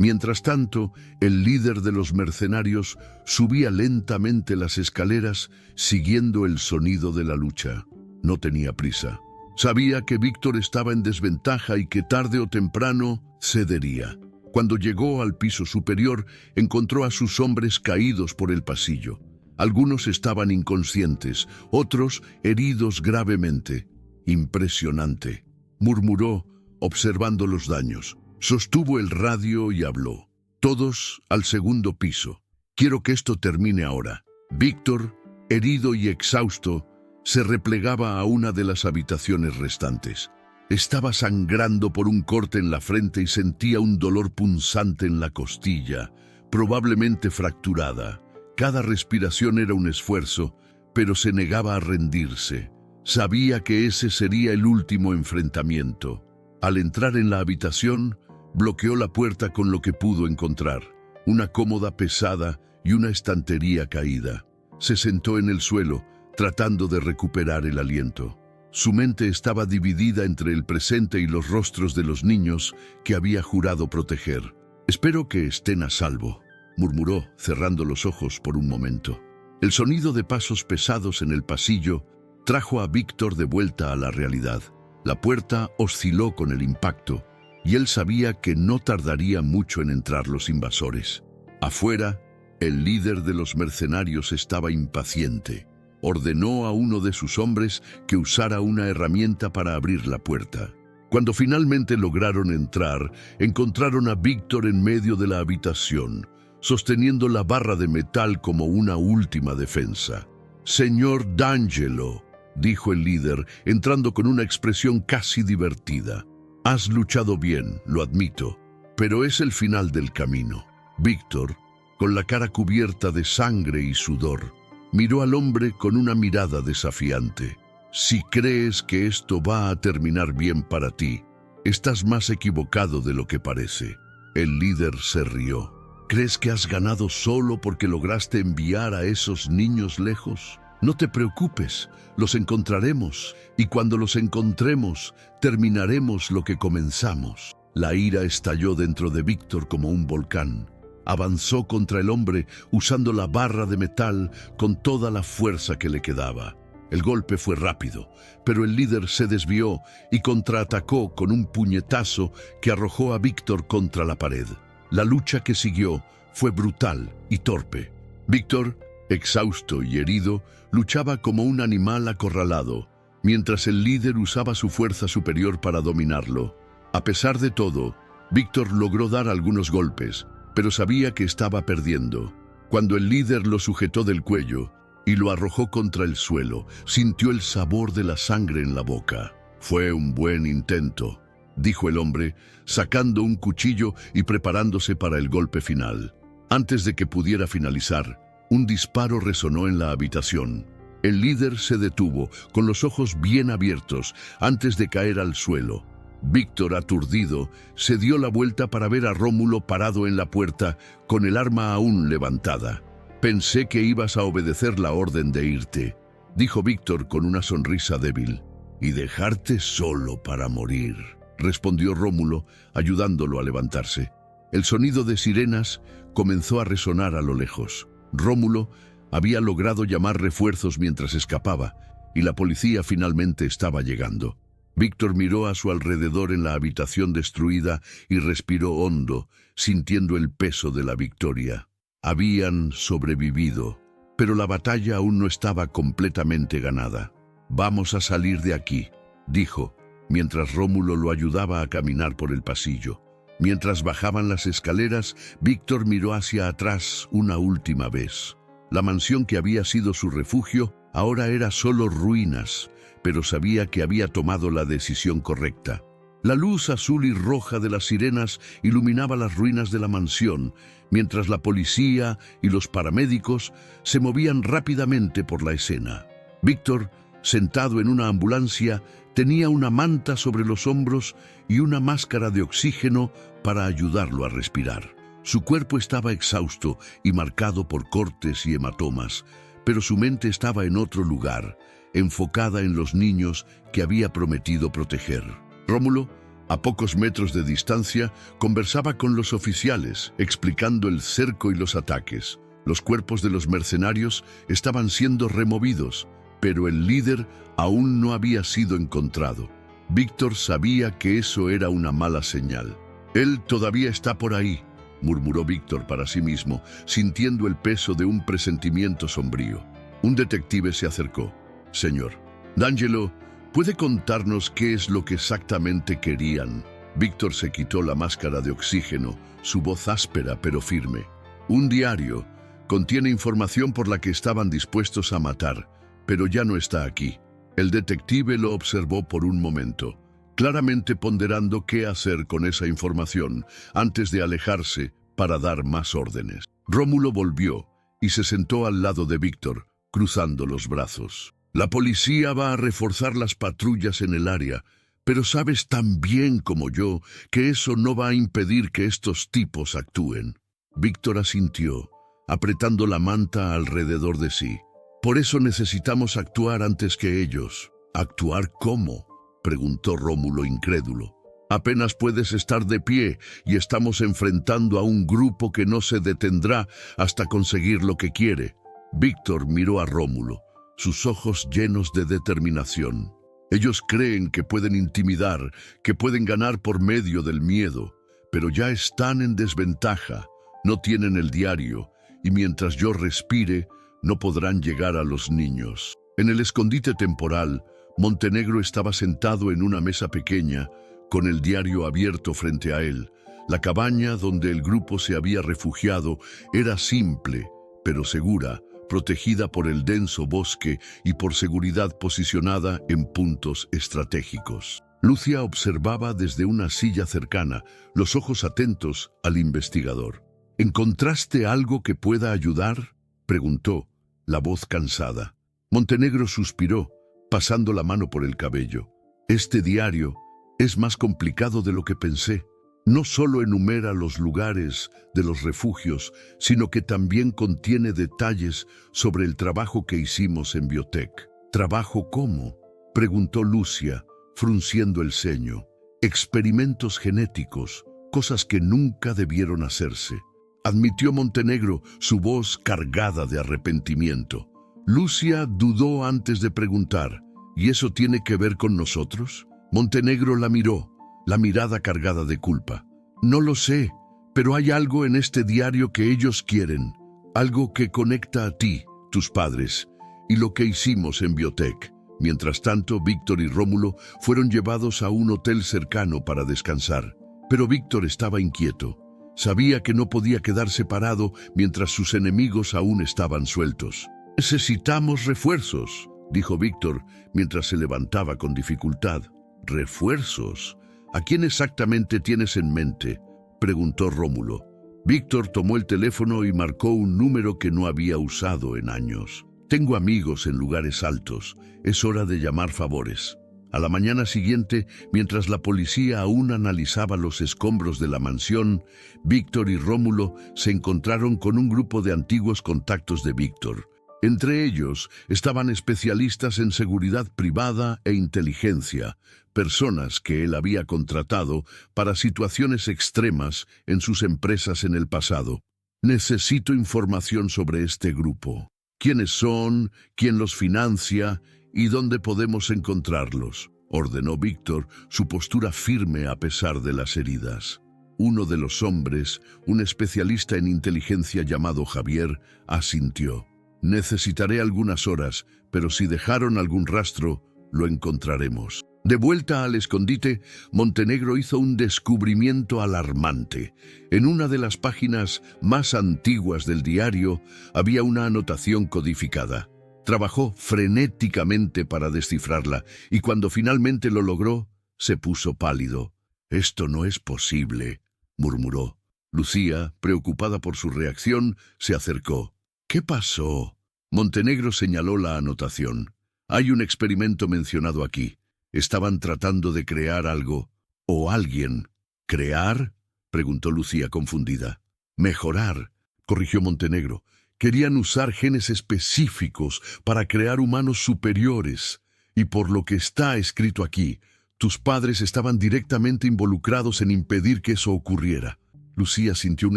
Mientras tanto, el líder de los mercenarios subía lentamente las escaleras, siguiendo el sonido de la lucha. No tenía prisa. Sabía que Víctor estaba en desventaja y que tarde o temprano cedería. Cuando llegó al piso superior, encontró a sus hombres caídos por el pasillo. Algunos estaban inconscientes, otros heridos gravemente. «Impresionante», murmuró, observando los daños. Sostuvo el radio y habló. «Todos al segundo piso. Quiero que esto termine ahora». Víctor, herido y exhausto, se replegaba a una de las habitaciones restantes. Estaba sangrando por un corte en la frente y sentía un dolor punzante en la costilla, probablemente fracturada. Cada respiración era un esfuerzo, pero se negaba a rendirse. Sabía que ese sería el último enfrentamiento. Al entrar en la habitación, bloqueó la puerta con lo que pudo encontrar: una cómoda pesada y una estantería caída. Se sentó en el suelo, tratando de recuperar el aliento. Su mente estaba dividida entre el presente y los rostros de los niños que había jurado proteger. «Espero que estén a salvo», murmuró, cerrando los ojos por un momento. El sonido de pasos pesados en el pasillo trajo a Víctor de vuelta a la realidad. La puerta osciló con el impacto, y él sabía que no tardaría mucho en entrar los invasores. Afuera, el líder de los mercenarios estaba impaciente. Ordenó a uno de sus hombres que usara una herramienta para abrir la puerta. Cuando finalmente lograron entrar, encontraron a Víctor en medio de la habitación, sosteniendo la barra de metal como una última defensa. «Señor D'Angelo», dijo el líder, entrando con una expresión casi divertida. «Has luchado bien, lo admito, pero es el final del camino». Víctor, con la cara cubierta de sangre y sudor, miró al hombre con una mirada desafiante. «Si crees que esto va a terminar bien para ti, estás más equivocado de lo que parece». El líder se rió. «¿Crees que has ganado solo porque lograste enviar a esos niños lejos? No te preocupes, los encontraremos, y cuando los encontremos, terminaremos lo que comenzamos». La ira estalló dentro de Víctor como un volcán. Avanzó contra el hombre usando la barra de metal con toda la fuerza que le quedaba. El golpe fue rápido, pero el líder se desvió y contraatacó con un puñetazo que arrojó a Víctor contra la pared. La lucha que siguió fue brutal y torpe. Víctor, exhausto y herido, luchaba como un animal acorralado, mientras el líder usaba su fuerza superior para dominarlo. A pesar de todo, Víctor logró dar algunos golpes, pero sabía que estaba perdiendo. Cuando el líder lo sujetó del cuello y lo arrojó contra el suelo, sintió el sabor de la sangre en la boca. «Fue un buen intento», dijo el hombre, sacando un cuchillo y preparándose para el golpe final. Antes de que pudiera finalizar, un disparo resonó en la habitación. El líder se detuvo, con los ojos bien abiertos, antes de caer al suelo. Víctor, aturdido, se dio la vuelta para ver a Rómulo parado en la puerta, con el arma aún levantada. «Pensé que ibas a obedecer la orden de irte», dijo Víctor con una sonrisa débil. «Y dejarte solo para morir», respondió Rómulo, ayudándolo a levantarse. El sonido de sirenas comenzó a resonar a lo lejos. Rómulo había logrado llamar refuerzos mientras escapaba, y la policía finalmente estaba llegando. Víctor miró a su alrededor en la habitación destruida y respiró hondo, sintiendo el peso de la victoria. Habían sobrevivido, pero la batalla aún no estaba completamente ganada. «Vamos a salir de aquí», dijo, mientras Rómulo lo ayudaba a caminar por el pasillo. Mientras bajaban las escaleras, Víctor miró hacia atrás una última vez. La mansión que había sido su refugio ahora era solo ruinas, pero sabía que había tomado la decisión correcta. La luz azul y roja de las sirenas iluminaba las ruinas de la mansión, mientras la policía y los paramédicos se movían rápidamente por la escena. Víctor, sentado en una ambulancia, tenía una manta sobre los hombros y una máscara de oxígeno para ayudarlo a respirar. Su cuerpo estaba exhausto y marcado por cortes y hematomas, pero su mente estaba en otro lugar, enfocada en los niños que había prometido proteger. Rómulo, a pocos metros de distancia, conversaba con los oficiales, explicando el cerco y los ataques. Los cuerpos de los mercenarios estaban siendo removidos, pero el líder aún no había sido encontrado. Víctor sabía que eso era una mala señal. «Él todavía está por ahí», murmuró Víctor para sí mismo, sintiendo el peso de un presentimiento sombrío. Un detective se acercó. «Señor D'Angelo, ¿puede contarnos qué es lo que exactamente querían?» Víctor se quitó la máscara de oxígeno, su voz áspera pero firme. «Un diario. Contiene información por la que estaban dispuestos a matar, pero ya no está aquí». El detective lo observó por un momento, claramente ponderando qué hacer con esa información antes de alejarse para dar más órdenes. Rómulo volvió y se sentó al lado de Víctor, cruzando los brazos. «La policía va a reforzar las patrullas en el área, pero sabes tan bien como yo que eso no va a impedir que estos tipos actúen». Víctor asintió, apretando la manta alrededor de sí. Por eso necesitamos actuar antes que ellos. ¿Actuar cómo?, preguntó Rómulo incrédulo. Apenas puedes estar de pie y estamos enfrentando a un grupo que no se detendrá hasta conseguir lo que quiere. Víctor miró a Rómulo, sus ojos llenos de determinación. Ellos creen que pueden intimidar, que pueden ganar por medio del miedo, pero ya están en desventaja, no tienen el diario, y mientras yo respire, no podrán llegar a los niños. En el escondite temporal, Montenegro estaba sentado en una mesa pequeña, con el diario abierto frente a él. La cabaña donde el grupo se había refugiado era simple, pero segura, protegida por el denso bosque y por seguridad posicionada en puntos estratégicos. Lucia observaba desde una silla cercana, los ojos atentos al investigador. ¿Encontraste algo que pueda ayudar?, preguntó, la voz cansada. Montenegro suspiró, pasando la mano por el cabello. Este diario es más complicado de lo que pensé. No solo enumera los lugares de los refugios, sino que también contiene detalles sobre el trabajo que hicimos en Biotech. ¿Trabajo cómo?, preguntó Lucia, frunciendo el ceño. Experimentos genéticos, cosas que nunca debieron hacerse, admitió Montenegro, su voz cargada de arrepentimiento. Lucia dudó antes de preguntar, ¿y eso tiene que ver con nosotros? Montenegro la miró, la mirada cargada de culpa. No lo sé, pero hay algo en este diario que ellos quieren, algo que conecta a ti, tus padres, y lo que hicimos en Biotech. Mientras tanto, Víctor y Rómulo fueron llevados a un hotel cercano para descansar. Pero Víctor estaba inquieto. Sabía que no podía quedarse parado mientras sus enemigos aún estaban sueltos. «Necesitamos refuerzos», dijo Víctor mientras se levantaba con dificultad. «¿Refuerzos? ¿A quién exactamente tienes en mente?», preguntó Rómulo. Víctor tomó el teléfono y marcó un número que no había usado en años. «Tengo amigos en lugares altos. Es hora de llamar favores». A la mañana siguiente, mientras la policía aún analizaba los escombros de la mansión, Víctor y Rómulo se encontraron con un grupo de antiguos contactos de Víctor. Entre ellos estaban especialistas en seguridad privada e inteligencia, personas que él había contratado para situaciones extremas en sus empresas en el pasado. «Necesito información sobre este grupo. ¿Quiénes son? ¿Quién los financia? ¿Y dónde podemos encontrarlos?», ordenó Víctor, su postura firme a pesar de las heridas. Uno de los hombres, un especialista en inteligencia llamado Javier, asintió. «Necesitaré algunas horas, pero si dejaron algún rastro, lo encontraremos». De vuelta al escondite, Montenegro hizo un descubrimiento alarmante. En una de las páginas más antiguas del diario había una anotación codificada. Trabajó frenéticamente para descifrarla y cuando finalmente lo logró, se puso pálido. «Esto no es posible», murmuró. Lucía, preocupada por su reacción, se acercó. «¿Qué pasó?». Montenegro señaló la anotación. «Hay un experimento mencionado aquí. Estaban tratando de crear algo, o alguien». «¿Crear?», preguntó Lucía confundida. «Mejorar», corrigió Montenegro. «Querían usar genes específicos para crear humanos superiores. Y por lo que está escrito aquí, tus padres estaban directamente involucrados en impedir que eso ocurriera». Lucía sintió un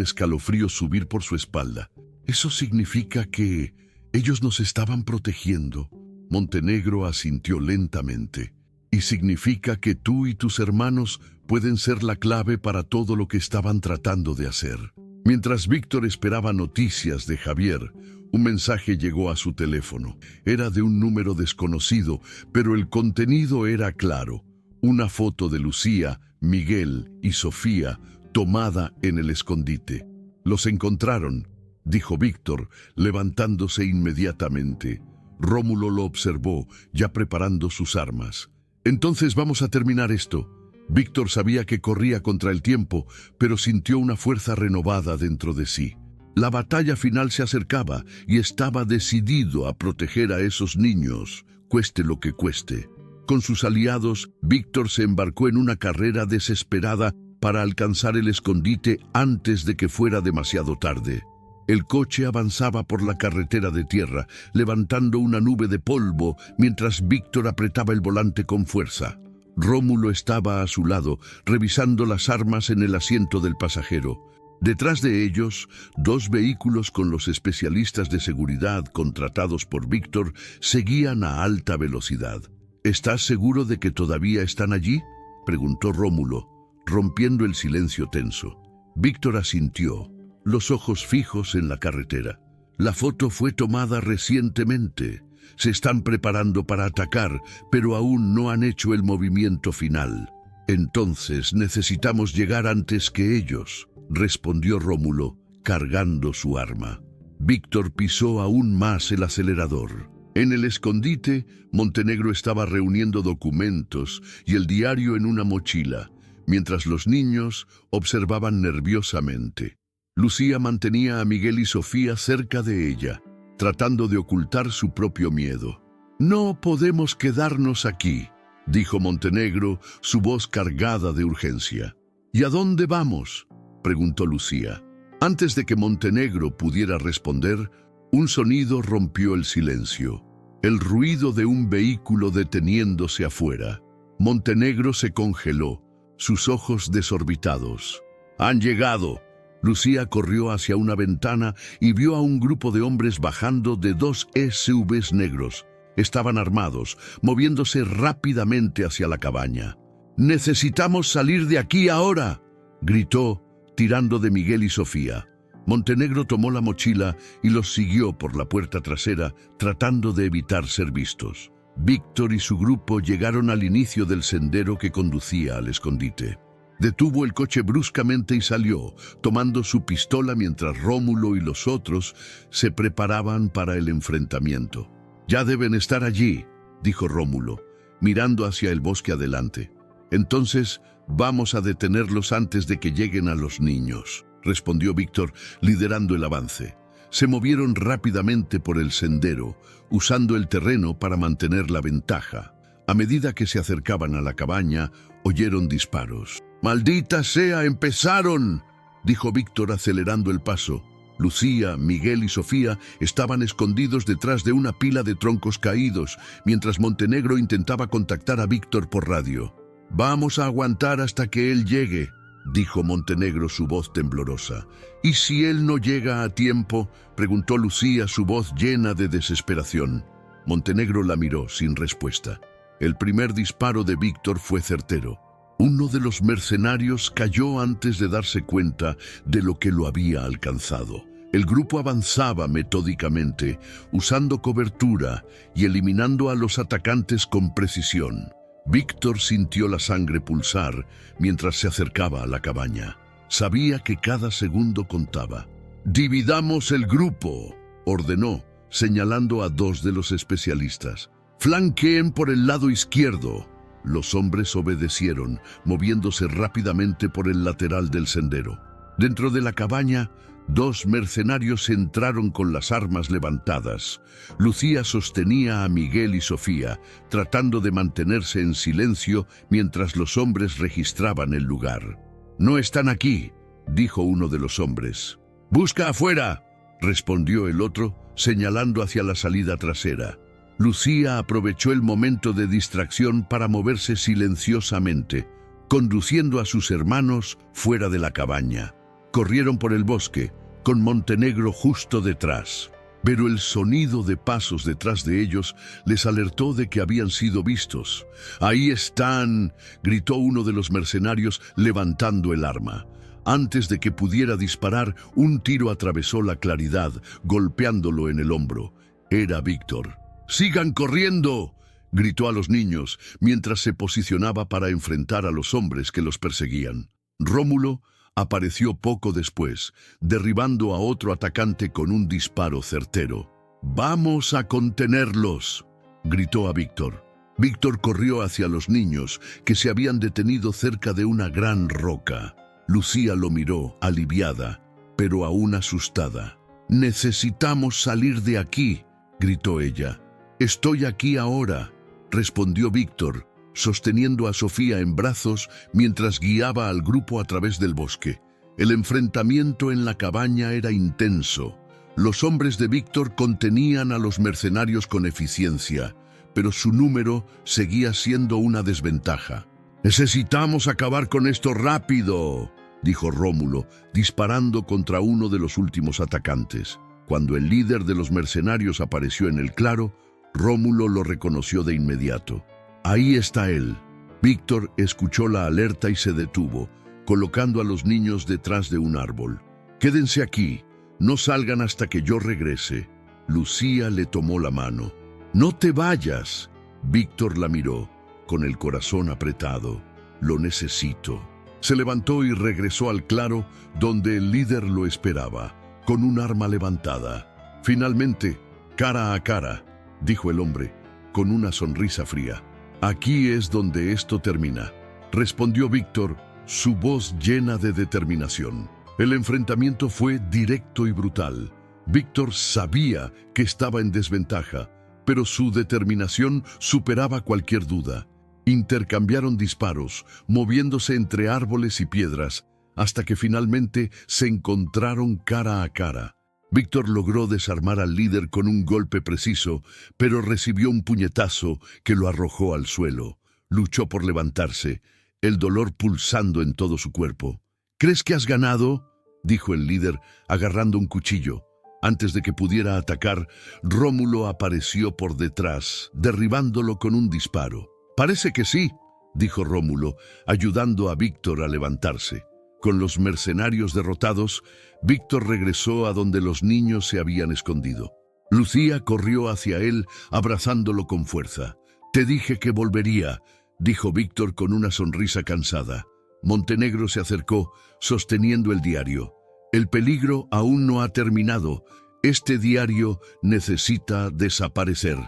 escalofrío subir por su espalda. «¿Eso significa que ellos nos estaban protegiendo?». Montenegro asintió lentamente. «Y significa que tú y tus hermanos pueden ser la clave para todo lo que estaban tratando de hacer». Mientras Víctor esperaba noticias de Javier, un mensaje llegó a su teléfono. Era de un número desconocido, pero el contenido era claro. Una foto de Lucía, Miguel y Sofía tomada en el escondite. «Los encontraron», dijo Víctor, levantándose inmediatamente. Rómulo lo observó, ya preparando sus armas. «Entonces vamos a terminar esto». Víctor sabía que corría contra el tiempo, pero sintió una fuerza renovada dentro de sí. La batalla final se acercaba y estaba decidido a proteger a esos niños, cueste lo que cueste. Con sus aliados, Víctor se embarcó en una carrera desesperada para alcanzar el escondite antes de que fuera demasiado tarde. El coche avanzaba por la carretera de tierra, levantando una nube de polvo mientras Víctor apretaba el volante con fuerza. Rómulo estaba a su lado, revisando las armas en el asiento del pasajero. Detrás de ellos, 2 vehículos con los especialistas de seguridad contratados por Víctor seguían a alta velocidad. ¿Estás seguro de que todavía están allí?, preguntó Rómulo, rompiendo el silencio tenso. Víctor asintió, los ojos fijos en la carretera. La foto fue tomada recientemente. Se están preparando para atacar, pero aún no han hecho el movimiento final. Entonces necesitamos llegar antes que ellos, respondió Rómulo, cargando su arma. Víctor pisó aún más el acelerador. En el escondite, Montenegro estaba reuniendo documentos y el diario en una mochila, mientras los niños observaban nerviosamente. Lucía mantenía a Miguel y Sofía cerca de ella, tratando de ocultar su propio miedo. «No podemos quedarnos aquí», dijo Montenegro, su voz cargada de urgencia. «¿Y a dónde vamos?», preguntó Lucía. Antes de que Montenegro pudiera responder, un sonido rompió el silencio. El ruido de un vehículo deteniéndose afuera. Montenegro se congeló, sus ojos desorbitados. «Han llegado». Lucía corrió hacia una ventana y vio a un grupo de hombres bajando de 2 SUVs negros. Estaban armados, moviéndose rápidamente hacia la cabaña. «¡Necesitamos salir de aquí ahora!», gritó, tirando de Miguel y Sofía. Montenegro tomó la mochila y los siguió por la puerta trasera, tratando de evitar ser vistos. Víctor y su grupo llegaron al inicio del sendero que conducía al escondite. Detuvo el coche bruscamente y salió, tomando su pistola mientras Rómulo y los otros se preparaban para el enfrentamiento. «Ya deben estar allí», dijo Rómulo, mirando hacia el bosque adelante. «Entonces vamos a detenerlos antes de que lleguen a los niños», respondió Víctor, liderando el avance. Se movieron rápidamente por el sendero, usando el terreno para mantener la ventaja. A medida que se acercaban a la cabaña, oyeron disparos. «¡Maldita sea, empezaron!», dijo Víctor acelerando el paso. Lucía, Miguel y Sofía estaban escondidos detrás de una pila de troncos caídos, mientras Montenegro intentaba contactar a Víctor por radio. «Vamos a aguantar hasta que él llegue», dijo Montenegro, su voz temblorosa. «¿Y si él no llega a tiempo?», preguntó Lucía, su voz llena de desesperación. Montenegro la miró sin respuesta. El primer disparo de Víctor fue certero. Uno de los mercenarios cayó antes de darse cuenta de lo que lo había alcanzado. El grupo avanzaba metódicamente, usando cobertura y eliminando a los atacantes con precisión. Víctor sintió la sangre pulsar mientras se acercaba a la cabaña. Sabía que cada segundo contaba. «Dividamos el grupo», ordenó, señalando a 2 de los especialistas. «Flanqueen por el lado izquierdo». Los hombres obedecieron, moviéndose rápidamente por el lateral del sendero. Dentro de la cabaña, 2 mercenarios entraron con las armas levantadas. Lucía sostenía a Miguel y Sofía, tratando de mantenerse en silencio mientras los hombres registraban el lugar. «No están aquí», dijo uno de los hombres. «Busca afuera», respondió el otro, señalando hacia la salida trasera. Lucía aprovechó el momento de distracción para moverse silenciosamente, conduciendo a sus hermanos fuera de la cabaña. Corrieron por el bosque, con Montenegro justo detrás. Pero el sonido de pasos detrás de ellos les alertó de que habían sido vistos. «¡Ahí están!», gritó uno de los mercenarios levantando el arma. Antes de que pudiera disparar, un tiro atravesó la claridad, golpeándolo en el hombro. Era Víctor. «¡Sigan corriendo!», gritó a los niños, mientras se posicionaba para enfrentar a los hombres que los perseguían. Rómulo apareció poco después, derribando a otro atacante con un disparo certero. «¡Vamos a contenerlos!», gritó a Víctor. Víctor corrió hacia los niños, que se habían detenido cerca de una gran roca. Lucía lo miró, aliviada, pero aún asustada. «Necesitamos salir de aquí», gritó ella. «Estoy aquí ahora», respondió Víctor, sosteniendo a Sofía en brazos mientras guiaba al grupo a través del bosque. El enfrentamiento en la cabaña era intenso. Los hombres de Víctor contenían a los mercenarios con eficiencia, pero su número seguía siendo una desventaja. «Necesitamos acabar con esto rápido», dijo Rómulo, disparando contra uno de los últimos atacantes. Cuando el líder de los mercenarios apareció en el claro, Rómulo lo reconoció de inmediato. «Ahí está él». Víctor escuchó la alerta y se detuvo, colocando a los niños detrás de un árbol. «Quédense aquí, no salgan hasta que yo regrese». Lucía le tomó la mano. «No te vayas». Víctor la miró, con el corazón apretado. «Lo necesito». Se levantó y regresó al claro, donde el líder lo esperaba, con un arma levantada. «Finalmente, cara a cara», dijo el hombre, con una sonrisa fría. «Aquí es donde esto termina», respondió Víctor, su voz llena de determinación. El enfrentamiento fue directo y brutal. Víctor sabía que estaba en desventaja, pero su determinación superaba cualquier duda. Intercambiaron disparos, moviéndose entre árboles y piedras, hasta que finalmente se encontraron cara a cara. Víctor logró desarmar al líder con un golpe preciso, pero recibió un puñetazo que lo arrojó al suelo. Luchó por levantarse, el dolor pulsando en todo su cuerpo. «¿Crees que has ganado?», dijo el líder, agarrando un cuchillo. Antes de que pudiera atacar, Rómulo apareció por detrás, derribándolo con un disparo. «Parece que sí», dijo Rómulo, ayudando a Víctor a levantarse. Con los mercenarios derrotados, Víctor regresó a donde los niños se habían escondido. Lucía corrió hacia él, abrazándolo con fuerza. «Te dije que volvería», dijo Víctor con una sonrisa cansada. Montenegro se acercó, sosteniendo el diario. «El peligro aún no ha terminado. Este diario necesita desaparecer».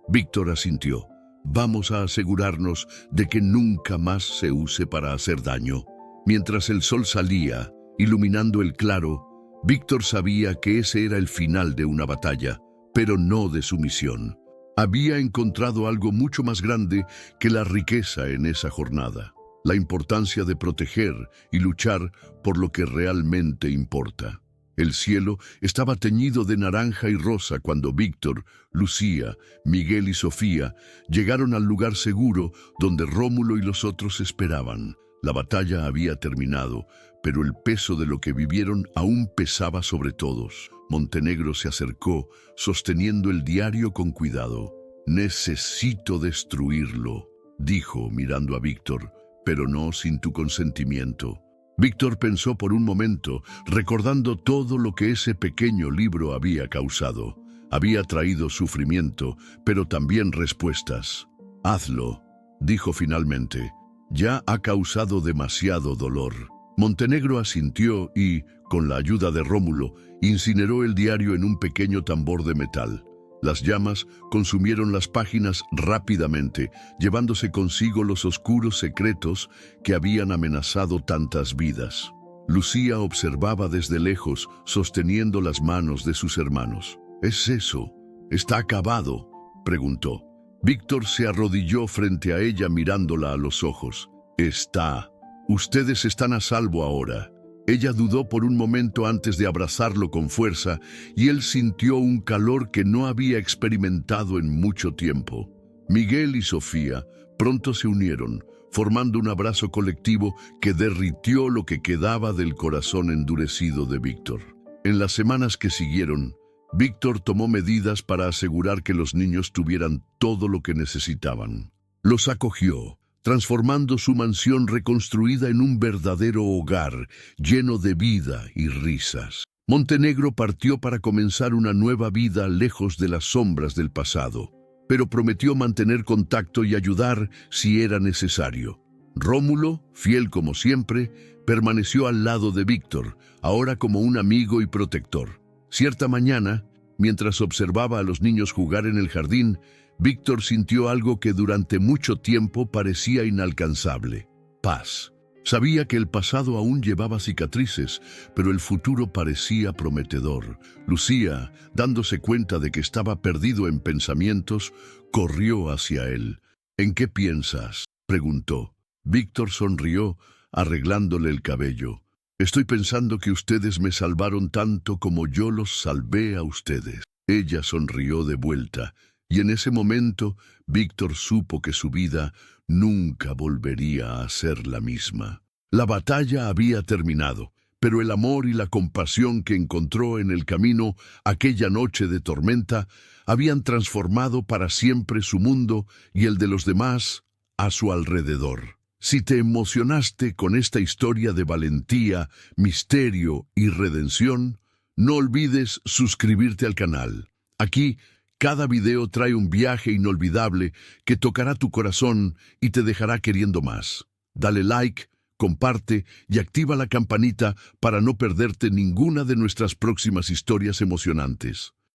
Víctor asintió. «Vamos a asegurarnos de que nunca más se use para hacer daño». Mientras el sol salía, iluminando el claro, Víctor sabía que ese era el final de una batalla, pero no de su misión. Había encontrado algo mucho más grande que la riqueza en esa jornada: la importancia de proteger y luchar por lo que realmente importa. El cielo estaba teñido de naranja y rosa cuando Víctor, Lucía, Miguel y Sofía llegaron al lugar seguro donde Rómulo y los otros esperaban. La batalla había terminado, pero el peso de lo que vivieron aún pesaba sobre todos. Montenegro se acercó, sosteniendo el diario con cuidado. «Necesito destruirlo», dijo mirando a Víctor, «pero no sin tu consentimiento». Víctor pensó por un momento, recordando todo lo que ese pequeño libro había causado. Había traído sufrimiento, pero también respuestas. «Hazlo», dijo finalmente. «Ya ha causado demasiado dolor». Montenegro asintió y, con la ayuda de Rómulo, incineró el diario en un pequeño tambor de metal. Las llamas consumieron las páginas rápidamente, llevándose consigo los oscuros secretos que habían amenazado tantas vidas. Lucía observaba desde lejos, sosteniendo las manos de sus hermanos. «¿Es eso? ¿Está acabado?», preguntó. Víctor se arrodilló frente a ella mirándola a los ojos. «Está. Ustedes están a salvo ahora». Ella dudó por un momento antes de abrazarlo con fuerza, y él sintió un calor que no había experimentado en mucho tiempo. Miguel y Sofía pronto se unieron, formando un abrazo colectivo que derritió lo que quedaba del corazón endurecido de Víctor. En las semanas que siguieron, Víctor tomó medidas para asegurar que los niños tuvieran todo lo que necesitaban. Los acogió, transformando su mansión reconstruida en un verdadero hogar, lleno de vida y risas. Montenegro partió para comenzar una nueva vida lejos de las sombras del pasado, pero prometió mantener contacto y ayudar si era necesario. Rómulo, fiel como siempre, permaneció al lado de Víctor, ahora como un amigo y protector. Cierta mañana, mientras observaba a los niños jugar en el jardín, Víctor sintió algo que durante mucho tiempo parecía inalcanzable: paz. Sabía que el pasado aún llevaba cicatrices, pero el futuro parecía prometedor. Lucía, dándose cuenta de que estaba perdido en pensamientos, corrió hacia él. «¿En qué piensas?», preguntó. Víctor sonrió, arreglándole el cabello. Estoy pensando que ustedes me salvaron tanto como yo los salvé a ustedes. Ella sonrió de vuelta, y en ese momento Víctor supo que su vida nunca volvería a ser la misma. La batalla había terminado, pero el amor y la compasión que encontró en el camino aquella noche de tormenta habían transformado para siempre su mundo y el de los demás a su alrededor. Si te emocionaste con esta historia de valentía, misterio y redención, no olvides suscribirte al canal. Aquí, cada video trae un viaje inolvidable que tocará tu corazón y te dejará queriendo más. Dale like, comparte y activa la campanita para no perderte ninguna de nuestras próximas historias emocionantes.